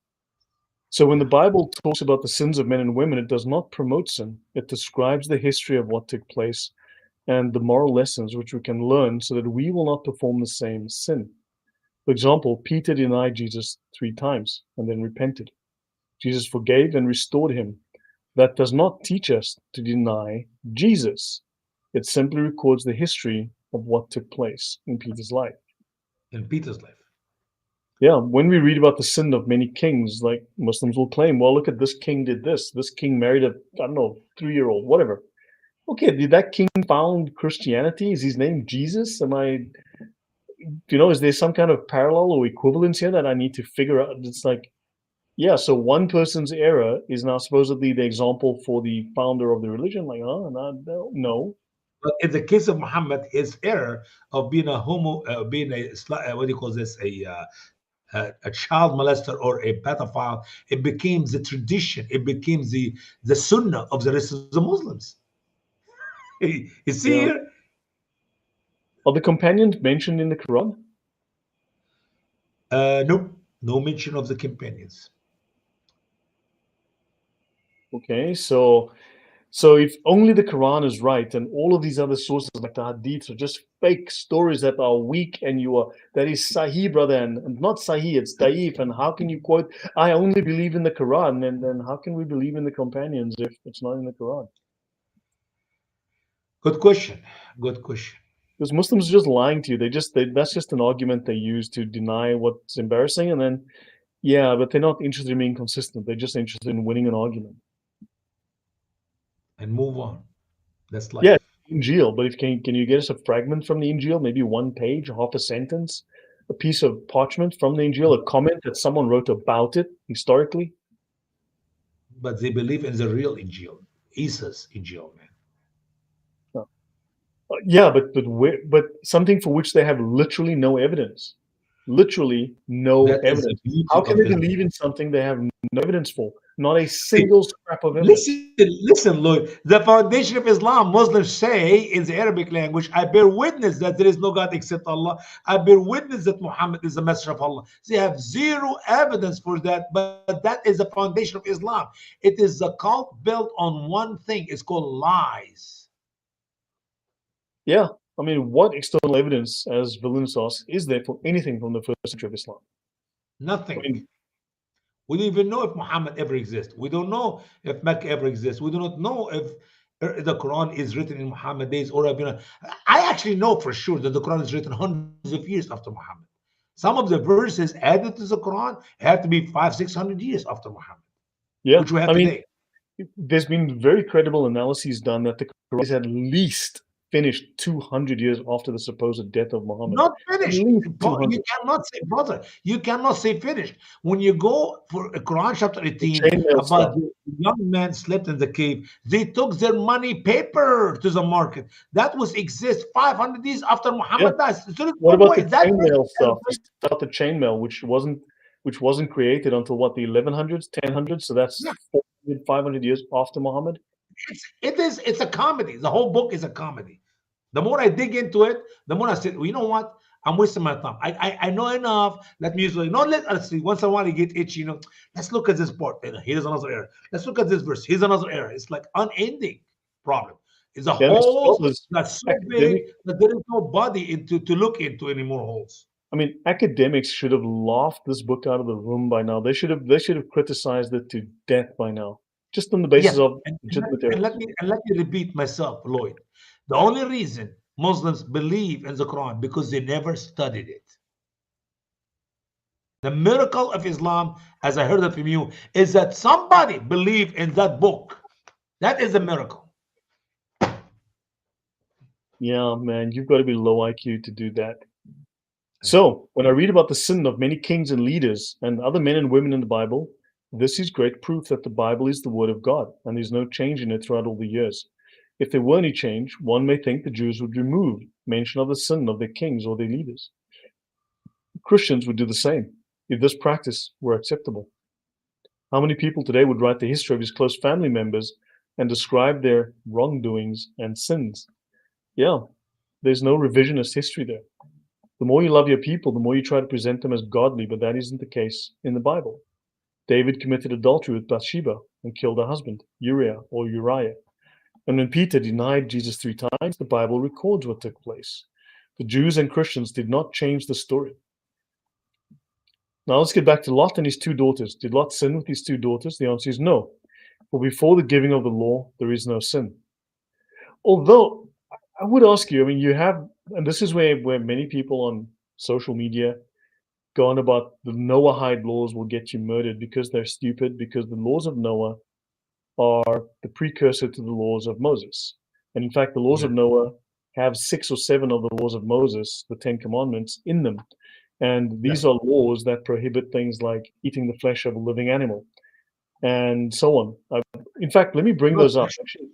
So when the Bible talks about the sins of men and women, it does not promote sin. It describes the history of what took place and the moral lessons which we can learn so that we will not perform the same sin. For example, Peter denied Jesus 3 times and then repented. Jesus forgave and restored him. That does not teach us to deny Jesus. It simply records the history of what took place in Peter's life. In Peter's life. Yeah, when we read about the sin of many kings, like Muslims will claim, well, look at this king did this. This king married a, I don't know, 3-year-old, whatever. Okay, did that king found Christianity? Is his name Jesus? Is there some kind of parallel or equivalence here that I need to figure out? It's like, yeah, so one person's error is now supposedly the example for the founder of the religion. Like, oh, no. But in the case of Muhammad, his error of being a homo, being what do you call this, a child molester or a pedophile, it became the tradition. It became the sunnah of the rest of the Muslims. You see Yeah. here? Are the companions mentioned in the Quran? No, no mention of the companions. Okay, so if only the Quran is right and all of these other sources like the Hadiths are just fake stories that are weak and that is Sahih, brother, and not Sahih, it's Daif. And how can you quote, I only believe in the Quran, and then how can we believe in the companions if it's not in the Quran? Good question. Good question. Because Muslims are just lying to you. That's just an argument they use to deny what's embarrassing, and then yeah, but they're not interested in being consistent. They're just interested in winning an argument. And move on. That's Yeah, life. Injil, but if can you get us a fragment from the Injil, maybe one page, half a sentence, a piece of parchment from the Injil, a comment that someone wrote about it historically? But they believe in the real Injil, Issa's Injil, man. No. Yeah, but something for which they have literally no evidence. Literally no That is the evidence. How beauty can of they Islam. believe in something they have no evidence for? Not a See, single scrap of evidence. listen, Lloyd. The foundation of Islam, Muslims say in the Arabic language, I bear witness that there is no God except Allah. I bear witness that Muhammad is the messenger of Allah. They have zero evidence for that, but that is the foundation of Islam. It is a cult built on one thing. It's called lies. Yeah. I mean, what external evidence, as Villainous asks, is there for anything from the first century of Islam? I Nothing. mean, We don't even know if Muhammad ever exists. We don't know if Mecca ever exists. We do not know if the Quran is written in Muhammad days or I actually know for sure that the Quran is written hundreds of years after Muhammad. Some of the verses added to the Quran have to be 500-600 years after Muhammad, yeah, which we have I mean, today. there's been very credible analyses done that the Quran is at least finished 200 years after the supposed death of Muhammad. Not At finished. least You 200. cannot say, brother, you cannot say finished. When you go for Quran chapter The 18 chainmail about stuff. the young man slept in the cave, they took their money paper to the market. That was exist 500 years after Yeah. Muhammad died. So there's What no about way the that is chainmail stuff? The stuff about the chainmail, which wasn't created until what, the 1100s, 1000s? So that's yeah, 400, 500 years after Muhammad. it's a comedy. The whole book is a comedy. The more I dig into it, the more I say, well, you know what? I'm wasting my time. I know enough. Let me usually not let's see. Once in a while you get itchy, Let's look at this part. Here's another error. Let's look at this verse. Here's another error. It's like unending problem. It's a Yeah, there's holes scholars, that's so big academic. that there is no body into to look into any more holes. I mean, academics should have laughed this book out of the room by now. They should have criticized it to death by now, just on the basis Yes, of and legitimate let errors. me and let me repeat myself, Lloyd. The only reason Muslims believe in the Quran because they never studied it. The miracle of Islam, as I heard it from you, is that somebody believed in that book. That is a miracle. Yeah, man, you've got to be low IQ to do that. So, when I read about the sin of many kings and leaders and other men and women in the Bible, this is great proof that the Bible is the Word of God and there's no change in it throughout all the years. If there were any change, one may think the Jews would remove mention of the sin of their kings or their leaders. Christians would do the same if this practice were acceptable. How many people today would write the history of his close family members and describe their wrongdoings and sins? Yeah, there's no revisionist history there. The more you love your people, the more you try to present them as godly, but that isn't the case in the Bible. David committed adultery with Bathsheba and killed her husband, Uriah. And when Peter denied Jesus 3 times, the Bible records what took place. The Jews and Christians did not change the story. Now let's get back to Lot and his 2 daughters. Did Lot sin with his 2 daughters? The answer is no. For before the giving of the law, there is no sin. Although I would ask you, I mean, you have, and this is where many people on social media go on about the Noahide laws will get you murdered because they're stupid, because the laws of Noah are the precursor to the laws of Moses. And in fact, the laws Yeah, of Noah have 6 or 7 of the laws of Moses, the 10 Commandments, in them. And yeah. these are laws that prohibit things like eating the flesh of a living animal and so on. In fact, let me bring Not those up. sexual, Actually,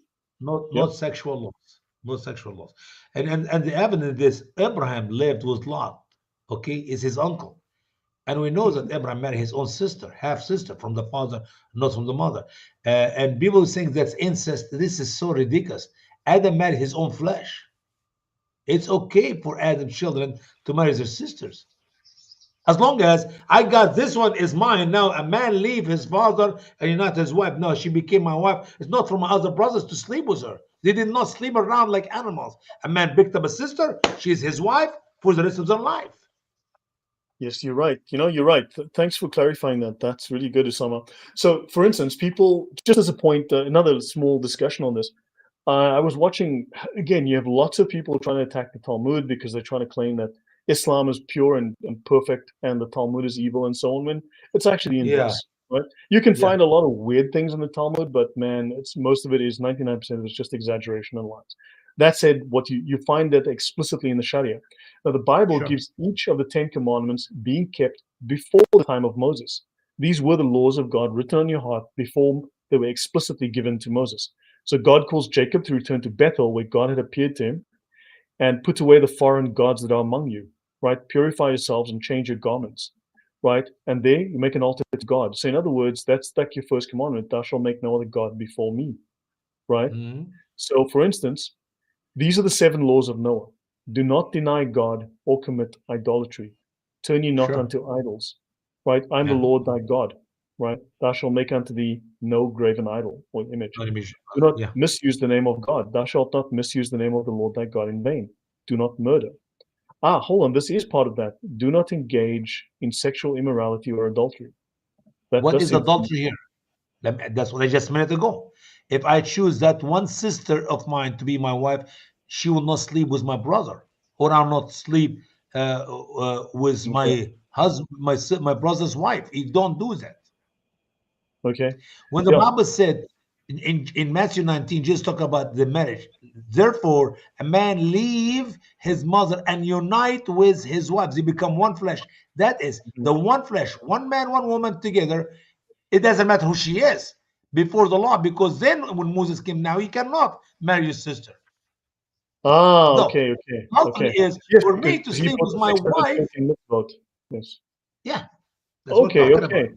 yeah, not sexual laws. Not sexual laws. And the evidence is Abraham lived with Lot. Okay, is his uncle. And we know that Abraham married his own sister, half sister from the father, not from the mother. And people think that's incest. This is so ridiculous. Adam married his own flesh. It's okay for Adam's children to marry their sisters. As long as I got this one is mine. Now a man leave his father and you're not his wife. No, she became my wife. It's not for my other brothers to sleep with her. They did not sleep around like animals. A man picked up a sister. She's his wife for the rest of their life. yes, you're right. You're right. Thanks for clarifying that. That's really good, Usama. So, for instance, people, just as a point, another small discussion on this. I was watching, again, you have lots of people trying to attack the Talmud because they're trying to claim that Islam is pure and perfect and the Talmud is evil and so on, when it's actually the Yeah, inverse, right? You can yeah, find a lot of weird things in the Talmud, but man, it's most of it is 99% of it's just exaggeration and lies. That said, what you find that explicitly in the Sharia. Now, the Bible sure. gives each of the 10 Commandments being kept before the time of Moses. These were the laws of God written on your heart before they were explicitly given to Moses. So God calls Jacob to return to Bethel, where God had appeared to him, and put away the foreign gods that are among you, right? Purify yourselves and change your garments, right? And there you make an altar to God. So in other words, that's like your first commandment: thou shalt make no other God before me, right? Mhm. So for instance, these are the 7 laws of Noah. Do not deny God or commit idolatry. Turn ye not Sure. unto idols. Right? I'm the Yeah. Lord thy God. Right? Thou shalt make unto thee no graven idol or image. Not image. Do not Yeah. misuse the name of God. Thou shalt not misuse the name of the Lord thy God in vain. Do not murder. Hold on. This is part of that. Do not engage in sexual immorality or adultery. That What does is seem to be. adultery here? That's what I just a minute ago. If I choose that one sister of mine to be my wife, she will not sleep with my brother, or I'll not sleep with Okay. my husband, my brother's wife. You don't do that. Okay. When the Yeah. Bible said in Matthew 19, just talk about the marriage. Therefore, a man leave his mother and unite with his wife. They become one flesh. That is Mhm. the one flesh, one man, one woman together. It doesn't matter who she is before the law, because then when Moses came, now he cannot marry his sister. No, Okay. Okay. adultery Okay. is Yes, for because me to he sleep brought with the my wife. 613 mitzvot. Yes. Yeah, that's what I'm Okay. talking about. Okay.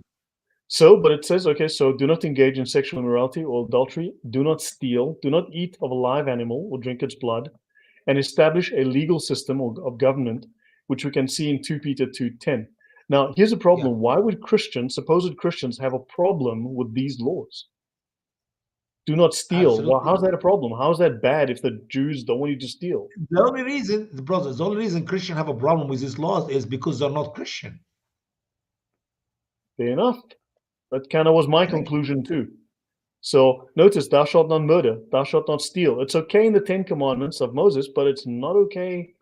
So, but it says, okay, so do not engage in sexual immorality or adultery, do not steal, do not eat of a live animal or drink its blood, and establish a legal system of government, which we can see in 2 Peter 2:10. Now, here's a Yeah, problem. Why would Christians, supposed Christians, have a problem with these laws? Do not steal. Well, absolutely. how's that a problem? How's that bad if the Jews don't want you to steal? The only reason, brothers, the only reason Christians have a problem with these laws is because they're not Christian. Fair enough. That kind of was my Right. conclusion too. So notice, thou shalt not murder, thou shalt not steal. It's okay in the Ten Commandments of Moses, but it's not okay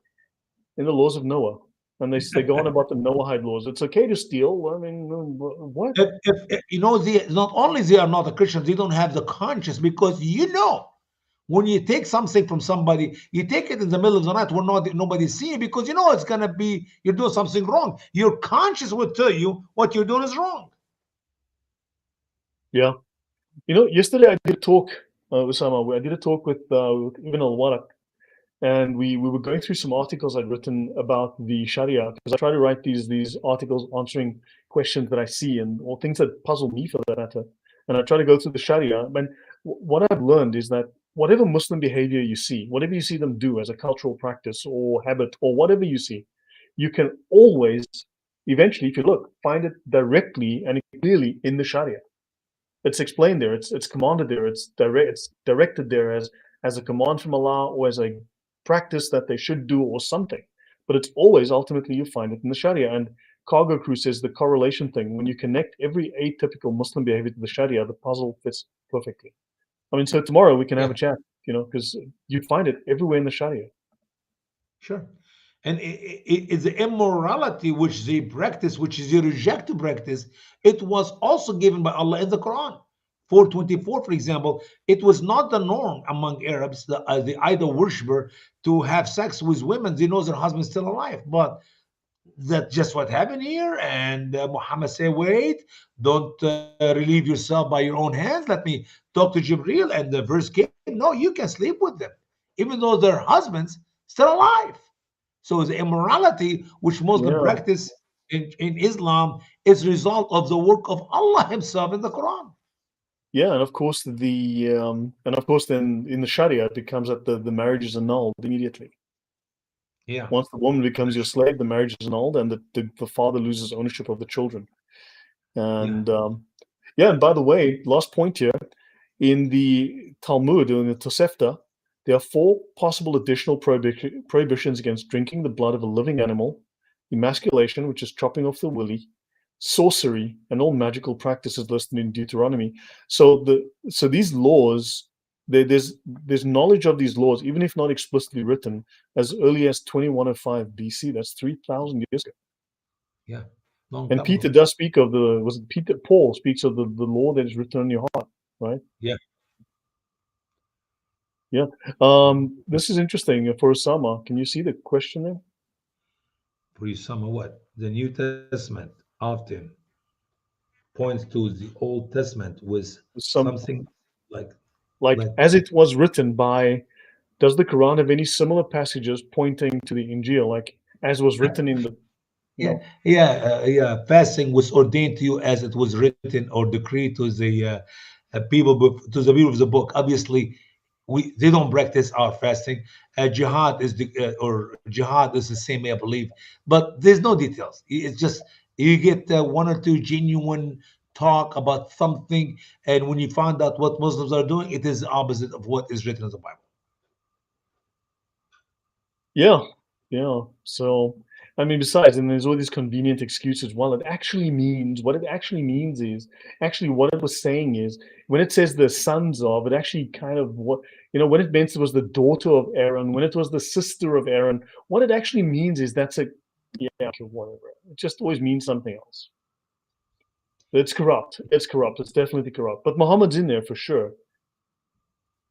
in the laws of Noah. And they go on about the Noahide laws. It's okay to steal. I mean, what? If they not only they are not a Christian, they don't have the conscience, because when you take something from somebody, you take it in the middle of the night when nobody's seeing, because it's gonna be you're doing something wrong. Your conscience will tell you what you're doing is wrong. Yeah. Yesterday I did a talk, Usama. I did a talk with Ibn al-Waraq, and we were going through some articles I'd written about the Sharia, because I try to write these articles answering questions that I see and or things that puzzle me for that matter. And I try to go through the Sharia. And what I've learned is that whatever Muslim behavior you see, whatever you see them do as a cultural practice or habit or whatever you see, you can always, eventually, if you look, find it directly and clearly in the Sharia. It's explained there. It's commanded there. It's directed there as a command from Allah or as a practice that they should do or something. But it's always ultimately you find it in the Sharia. And Cargo Crew says the correlation thing, when you connect every atypical Muslim behavior to the Sharia, the puzzle fits perfectly. I mean, so tomorrow we can have Yeah, a chat, because you'd find it everywhere in the Sharia. sure. And it's the immorality which they practice, which is they reject to practice. It was also given by Allah in the Quran. 424, for example, it was not the norm among Arabs, the idol worshiper, to have sex with women. They know their husband's still alive. But that's just what happened here. And Muhammad said, wait, don't relieve yourself by your own hands. Let me talk to Jibril. And the verse came, no, you can sleep with them, even though their husbands still alive. So the immorality which Muslim Yeah. practice in Islam is result of the work of Allah Himself in the Quran. Yeah, and of course then in the Sharia it becomes that the marriage is annulled immediately. Yeah, Once the woman becomes your slave, the marriage is annulled, and the father loses ownership of the children. yeah, And yeah, and by the way, last point here, in the Talmud, in the Tosefta, there are four possible additional prohibitions against drinking the blood of a living animal, emasculation, which is chopping off the willy, sorcery, and all magical practices listed in Deuteronomy. So these laws, there's knowledge of these laws, even if not explicitly written, as early as 2105 BC. That's 3,000 years ago. yeah. Long And time Peter ago. does speak of was it Peter? Paul speaks of the law that is written on your heart, right? Yeah. Yeah. This is interesting for Osama. Can you see the question there? For you, some what? The New Testament often points to the Old Testament with Some something like like like as it was written by. Does the Quran have any similar passages pointing to the Injil, like as was written in the? yeah, No. yeah. Fasting was ordained to you as it was written or decreed to the people of the book. Obviously, they don't practice our fasting. Jihad is the same, I believe, but there's no details. It's just you get one or two genuine talk about something, and when you find out what Muslims are doing, it is the opposite of what is written in the Bible. Yeah. Yeah. So, I mean, besides, and there's all these convenient excuses. Well, what it actually means is actually what it was saying is when it says the sons of, it actually kind of what, when it meant it was the daughter of Aaron, when it was the sister of Aaron, what it actually means is that's a, yeah, okay, whatever. It just always means something else. It's corrupt. It's corrupt. It's definitely corrupt. But Muhammad's in there for sure,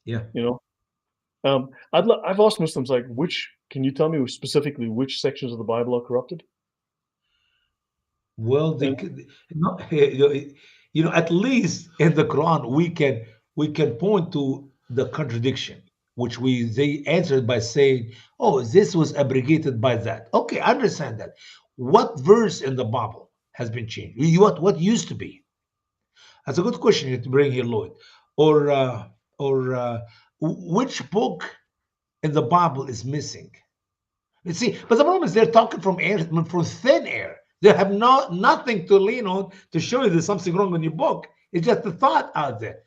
Yeah. you know. I've asked Muslims like, can you tell me specifically which sections of the Bible are corrupted? Well, And no, at least in the Quran we can point to the contradiction, which they answered by saying, "Oh, this was abrogated by that." Okay, I understand that. What verse in the Bible has been changed? What used to be? That's a good question you to bring here, Lloyd. Or which book in the Bible is missing? You see, but the problem is they're talking from air, from thin air. They have nothing to lean on to show you there's something wrong in your book. It's just a thought out there.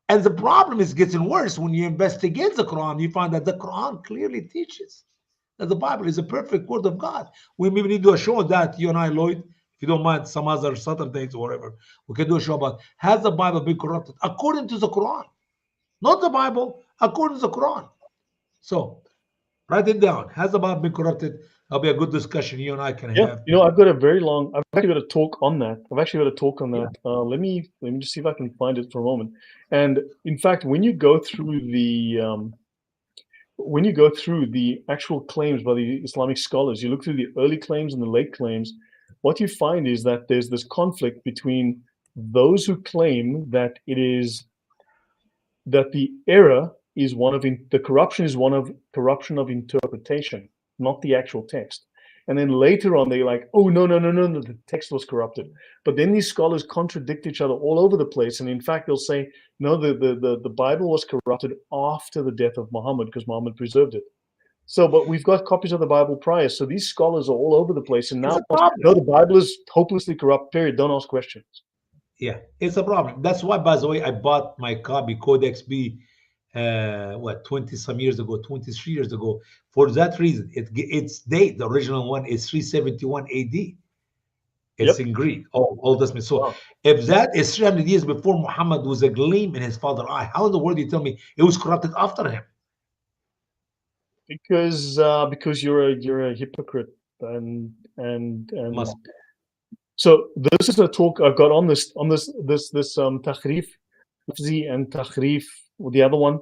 And the problem is getting worse when you investigate the Quran. You find that the Quran clearly teaches that the Bible is a perfect word of God. We maybe need to do a show on that, you and I, Lloyd, if you don't mind, some other Saturdays or whatever. We can do a show about has the Bible been corrupted according to the Quran, not the Bible, according to the Quran. So write it down. Has the Bible been corrupted? That'll be a good discussion you and I can yeah, have. I've actually got a talk on that. I've actually got a talk on Yeah, that. Let me just see if I can find it for a moment. And in fact, when you go through the actual claims by the Islamic scholars, you look through the early claims and the late claims, what you find is that there's this conflict between those who claim that it is that the error is the corruption is one of corruption of interpretation, not the actual text. And then later on, they're like, oh, no, no, no, no, no, the text was corrupted. But then these scholars contradict each other all over the place. And in fact, they'll say, no, the Bible was corrupted after the death of Muhammad because Muhammad preserved it. So, but we've got copies of the Bible prior. So these scholars are all over the place. And it's now, a problem. no, the Bible is hopelessly corrupt, period. Don't ask questions. Yeah, it's a problem. That's why, by the way, I bought my copy Codex B, 20 some years ago, 23 years ago. For that reason, its date, the original one is 371 AD. It's Yep. in Greek, Old Testament. So Wow. if that is 300 years before Muhammad was a gleam in his father's eye, how in the world do you tell me it was corrupted after him? Because you're a hypocrite and Must so this is a talk I've got on this tahrif lafzi and tahrif the other one,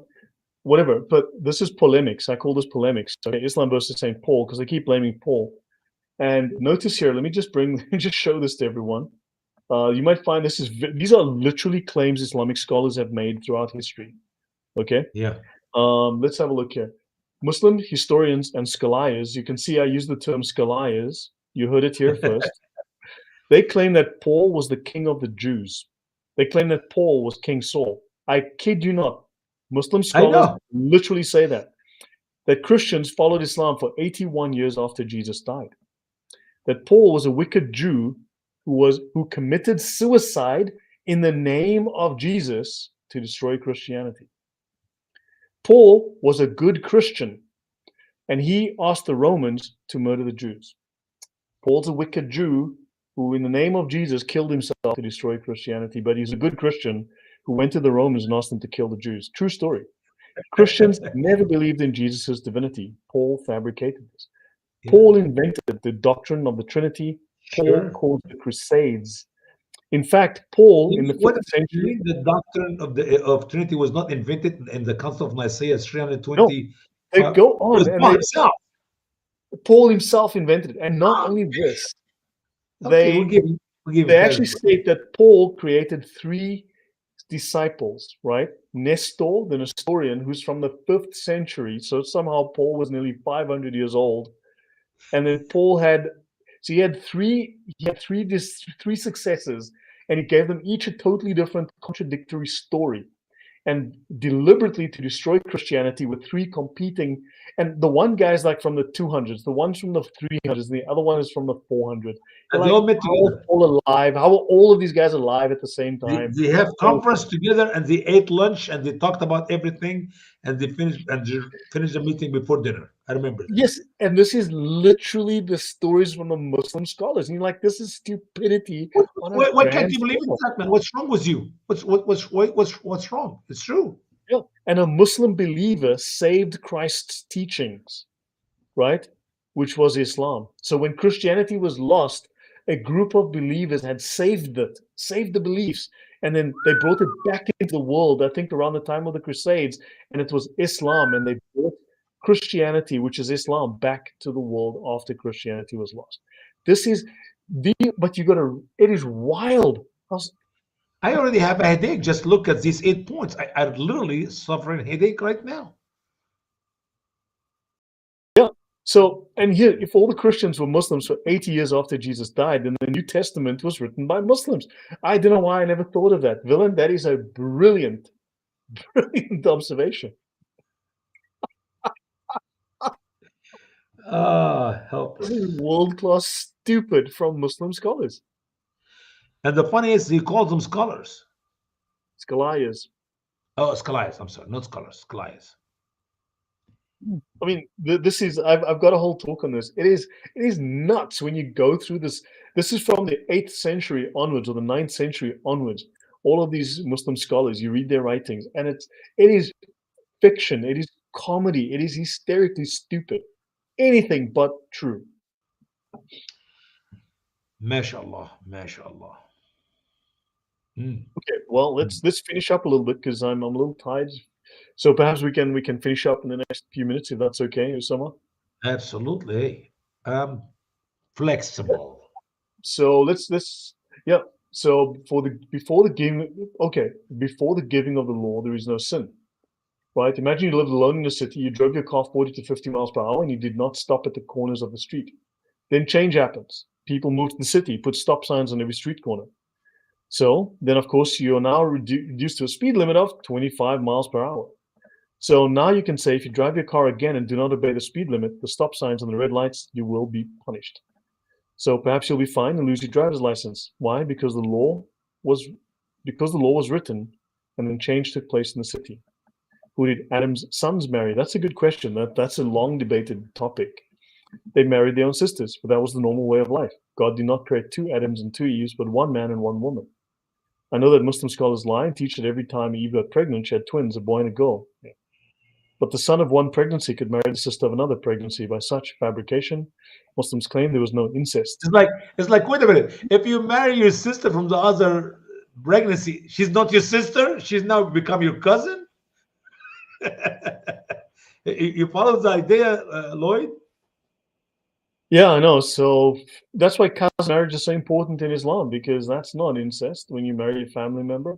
whatever, but this is polemics. I call this polemics. Okay, Islam versus St. Paul, because they keep blaming Paul. And notice here, let me just just show this to everyone. You might find these are literally claims Islamic scholars have made throughout history. Okay. yeah. Let's have a look here. Muslim historians and scholars, you can see I use the term scholars. You heard it here first. They claim that Paul was the king of the Jews. They claim that Paul was King Saul. I kid you not. Muslim I scholars know. literally say that Christians followed Islam for 81 years after Jesus died. That Paul was a wicked Jew who committed suicide in the name of Jesus to destroy Christianity. Paul was a good Christian, and he asked the Romans to murder the Jews. Paul's a wicked Jew who, in the name of Jesus, killed himself to destroy Christianity, but he's a good Christian who went to the Romans and asked them to kill the Jews. True story. Christians never believed in Jesus' divinity. Paul fabricated this. Yeah, Paul invented the doctrine of the Trinity. Paul sure. caused the Crusades. In fact, Paul in the What 5th you century, mean the doctrine of Trinity was not invented in the Council of Nicaea no, 325? they It go was on and Paul himself. Paul himself invented it. And not Ah, only this, okay, they we give him they actually credit for state that Paul created three disciples, right? Nestor, the Nestorian, who's from the 5th century. So somehow Paul was nearly 500 years old. And then Paul had, so he had three successors, and he gave them each a totally different contradictory story. And deliberately to destroy Christianity with three competing. And the one guy's like from the 200s, the one's from the 300s, and the other one is from the 400s. You're and they like, all met how is together. Paul alive? How are all of these guys alive at the same They, time? they have So, conference together and they ate lunch and they talked about everything and they finish the meeting before dinner. I remember that. Yes, and this is literally the stories from the Muslim scholars. And you're like, this is stupidity on a Why can't grand you believe in scale. that, man? What's wrong with you? What's wrong? It's true. Yeah. And a Muslim believer saved Christ's teachings, right? Which was Islam. So when Christianity was lost, a group of believers had saved it, saved the beliefs, and then they brought it back into the world, I think around the time of the Crusades, and it was Islam, and they brought Christianity, which is Islam, back to the world after Christianity was lost. This is but you gotta, it is wild. I already have a headache. Just look at these 8 points. I'm literally suffering headache right now. Yeah. So, and here, if all the Christians were Muslims for 80 years after Jesus died, then the New Testament was written by Muslims. I don't know why I never thought of that. Villain, that is a brilliant, brilliant observation. Help. This is world-class stupid from Muslim scholars. And the funny is, he calls them scholars. Scholars. Oh, scholars. I'm sorry, not scholars, scholars. I mean, this is, I've got a whole talk on this. It is nuts when you go through this. This is from the 8th century onwards, or the 9th century onwards. All of these Muslim scholars, you read their writings, and it is fiction, it is comedy, it is hysterically stupid. Anything but true. MashaAllah, MashaAllah. Okay, well, let's finish up a little bit because I'm a little tired. So perhaps we can finish up in the next few minutes if that's okay, Usama. Absolutely. Flexible. So let's yeah. So before the giving of the law, there is no sin. Right? Imagine you lived alone in a city, you drove your car 40 to 50 miles per hour, and you did not stop at the corners of the street. Then change happens. People move to the city, put stop signs on every street corner. So then, of course, you're now reduced to a speed limit of 25 miles per hour. So now you can say if you drive your car again and do not obey the speed limit, the stop signs and the red lights, you will be punished. So perhaps you'll be fined and lose your driver's license. Why? Because the law was written and then change took place in the city. Who did Adam's sons marry? That's a good question. That's a long debated topic. They married their own sisters, but that was the normal way of life. God did not create 2 Adams and 2 Eves, but 1 man and 1 woman. I know that Muslim scholars lie and teach that every time Eve got pregnant, she had twins, a boy and a girl. But the son of one pregnancy could marry the sister of another pregnancy. By such fabrication, Muslims claim there was no incest. It's like, wait a minute. If you marry your sister from the other pregnancy, she's not your sister. She's now become your cousin. You follow the idea, Lloyd? Yeah, I know. So that's why cousin marriage is so important in Islam, because that's not incest when you marry a family member.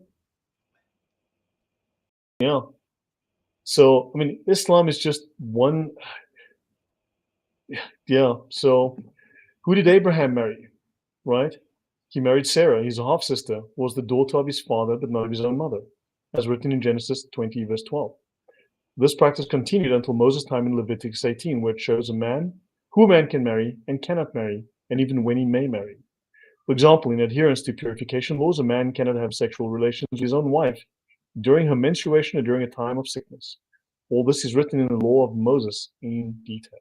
Yeah. So, I mean, Islam is just one. Yeah. So, who did Abraham marry? Right? He married Sarah, his half sister, was the daughter of his father, but not of his own mother, as written in Genesis 20, verse 12. This practice continued until Moses' time in Leviticus 18, where it shows who a man can marry and cannot marry, and even when he may marry. For example, in adherence to purification laws, a man cannot have sexual relations with his own wife during her menstruation or during a time of sickness. All this is written in the law of Moses in detail.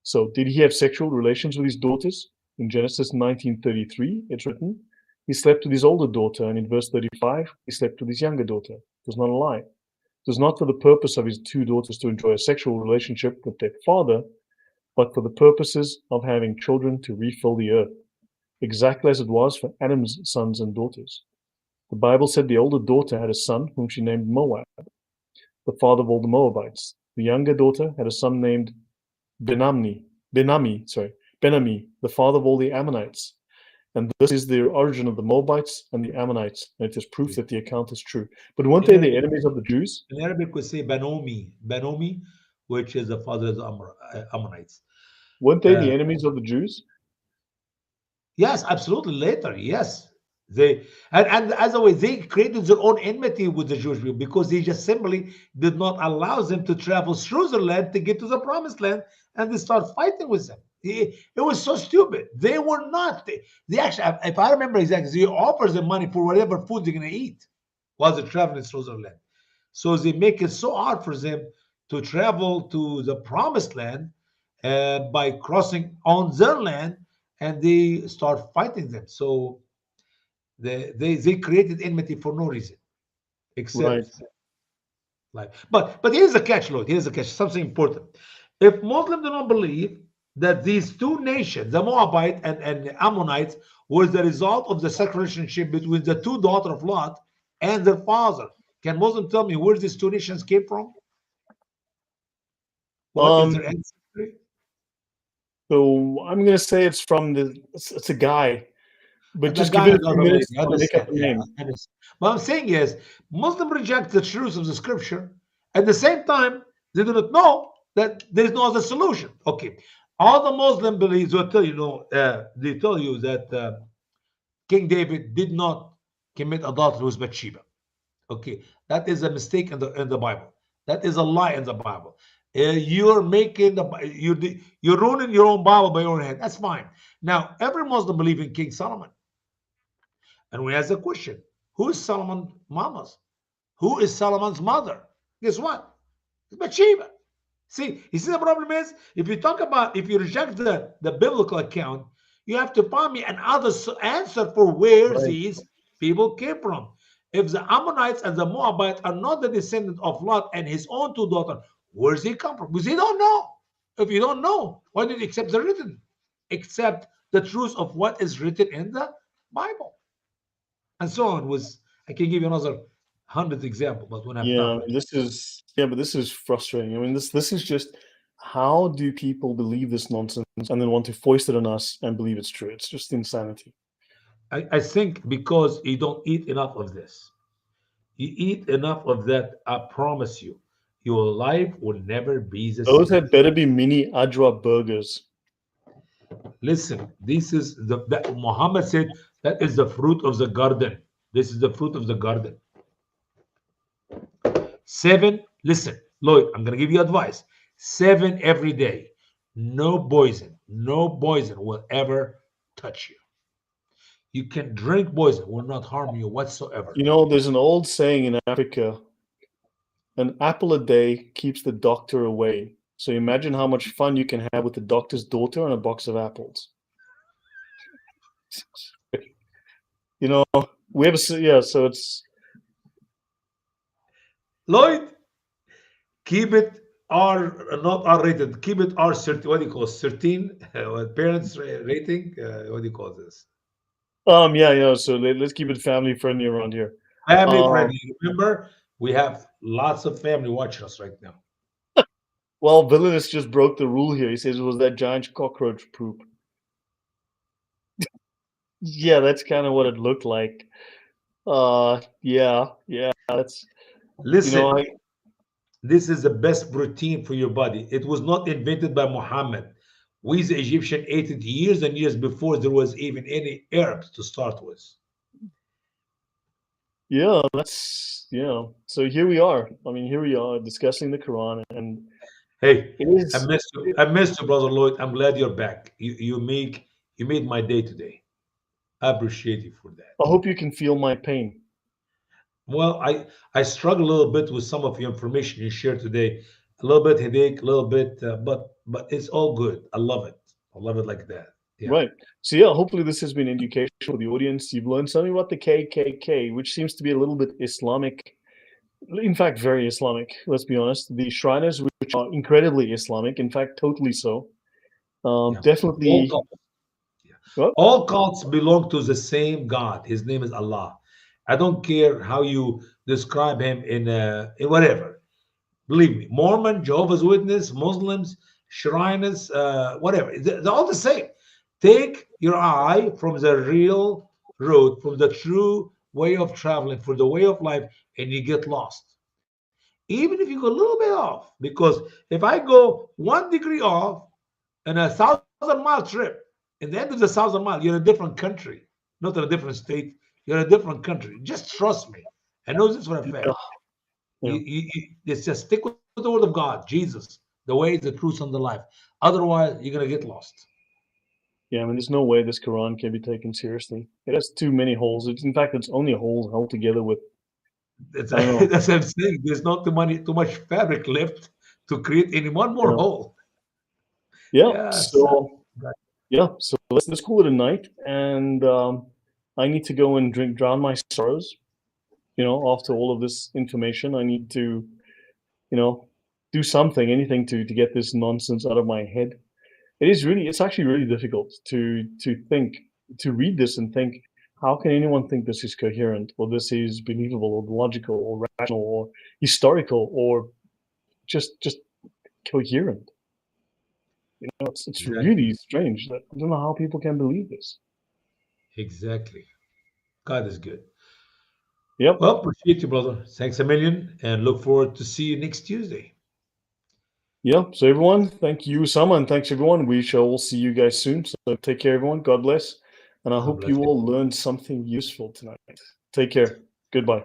So, did he have sexual relations with his daughters? In Genesis 19:33, it's written, he slept with his older daughter, and in verse 35, he slept with his younger daughter. It was not a lie. It was not for the purpose of his 2 daughters to enjoy a sexual relationship with their father, but for the purposes of having children to refill the earth, exactly as it was for Adam's sons and daughters. The Bible said the older daughter had a son whom she named Moab, the father of all the Moabites. The younger daughter had a son named Benami, the father of all the Ammonites. And this is the origin of the Moabites and the Ammonites, and it is proof that the account is true. But weren't they the enemies of the Jews? In Arabic, we say Banomi, which is the father of the Ammonites. Weren't they the enemies of the Jews? Yes, absolutely. Later, yes. And as always, they created their own enmity with the Jewish people because they just simply did not allow them to travel through the land to get to the promised land, and they start fighting with them. It was so stupid. They were not. They actually, if I remember exactly, they offer them money for whatever food they're going to eat while they're traveling through the land. So they make it so hard for them to travel to the promised land by crossing on their land, and they start fighting them. So they created enmity for no reason Right. except like. But here's the catch, Lord. Here's the catch. Something important. If Muslims do not believe that these two nations, the Moabite and the Ammonites, was the result of the sexual relationship between the two daughters of Lot and their father, can Muslim tell me where these two nations came from? What is Um, their ancestry? so I'm gonna say it's from it's a guy, but And the just give guy it a is few other lady. minutes I to make up understand. a Yeah, name. I understand. What I'm saying is, Muslims reject the truth of the scripture. At the same time, they do not know that there is no other solution. Okay, all the Muslim beliefs will tell you, they tell you that King David did not commit adultery with Bathsheba. Okay, that is a mistake in the Bible. That is a lie in the Bible. You're making you're ruining your own Bible by your hand. That's fine. Now, every Muslim believes in King Solomon. And we ask the question, who is Solomon's mama's? Who is Solomon's mother? Guess what? It's Bathsheba. See, you see the problem is, if you reject the biblical account, you have to find me another answer for where Right. these people came from. If the Ammonites and the Moabites are not the descendant of Lot and his own two daughters, where's he come from? Because they don't know. If you don't know, why did you accept the written? Accept the truth of what is written in the Bible. And so on. Was I can give you another 100 examples, but we don't have Yeah, time I for mean, that. but this is frustrating. I mean, this is just how do people believe this nonsense and then want to foist it on us and believe it's true? It's just insanity. I think because you don't eat enough of this. You eat enough of that, I promise you, your life will never be the Those same. had better be mini Ajwa burgers. Listen, this is that Muhammad said that is the fruit of the garden. This is the fruit of the garden. Seven, listen, Lloyd, I'm gonna give you advice. Seven every day. No poison will ever touch you. You can drink poison, will not harm you whatsoever. You know, there's an old saying in Africa, an apple a day keeps the doctor away. So imagine how much fun you can have with the doctor's daughter and a box of apples. You know, we have yeah, so it's Lloyd, keep it R, not R rated, keep it R 13. What do you call it? 13? Parents rating? What do you call this? yeah, yeah, so let's keep it family friendly around here. Family Um, friendly. Remember, we have lots of family watching us right now. well, Villainous just broke the rule here. He says it was that giant cockroach poop. Yeah, that's kind of what it looked like. Yeah, yeah, that's you know, Listen, I this is the best protein for your body. It was not invented by Muhammad. We, the Egyptian, ate it years and years before there was even any herbs to start with. yeah, that's yeah. So here we are. I mean, here we are discussing the Quran, and Hey, it I is. missed you. I missed you, brother Lloyd. I'm glad you're back. You made my day today. I appreciate you for that. I hope you can feel my pain. Well, I struggle a little bit with some of the information you shared today. A little bit headache, a little bit, but it's all good. I love it. I love it like that. Yeah. Right. So yeah, hopefully this has been educational for the audience. You've learned something about the KKK, which seems to be a little bit Islamic. In fact, very Islamic. Let's be honest. The Shriners, which are incredibly Islamic, in fact, totally so. Yeah. All Definitely. cults, yeah. Well, All cults belong to the same God. His name is Allah. I don't care how you describe him in whatever. Believe me, Mormon, Jehovah's Witness, Muslims, Shriners, whatever, they're all the same. Take your eye from the real road, from the true way of traveling, for the way of life, and you get lost. Even if you go a little bit off, because if I go 1 degree off in a 1,000 mile trip, in the end of the 1,000 mile, you're in a different country, not in a different state. You're in a different country. Just trust me. I know this for a yeah, fact. yeah. It's just stick with the word of God, Jesus, the way, the truth, and the life. Otherwise, you're gonna get lost. Yeah, I mean, there's no way this Quran can be taken seriously. It has too many holes. In fact, it's only holes held together with That's, I don't know. that's what I'm saying. There's not too much fabric left to create any one more Yeah. hole. Yeah. Yeah, sad. So yeah. So let's call it a night, and I need to go and drown my sorrows. After all of this information, I need to, you know, do something, anything to get this nonsense out of my head. It's actually really difficult to read this and think, how can anyone think this is coherent, or this is believable, or logical, or rational, or historical, or just coherent? It's Exactly. really strange that I don't know how people can believe this. Exactly. God is good. Yep. Well, appreciate you, brother. Thanks a million, and look forward to see you next Tuesday. Yep. So everyone, thank you, Usama, and thanks everyone. We shall all see you guys soon. So take care, everyone. God bless. And I God hope bless you you. all learned something useful tonight. Take care. Goodbye.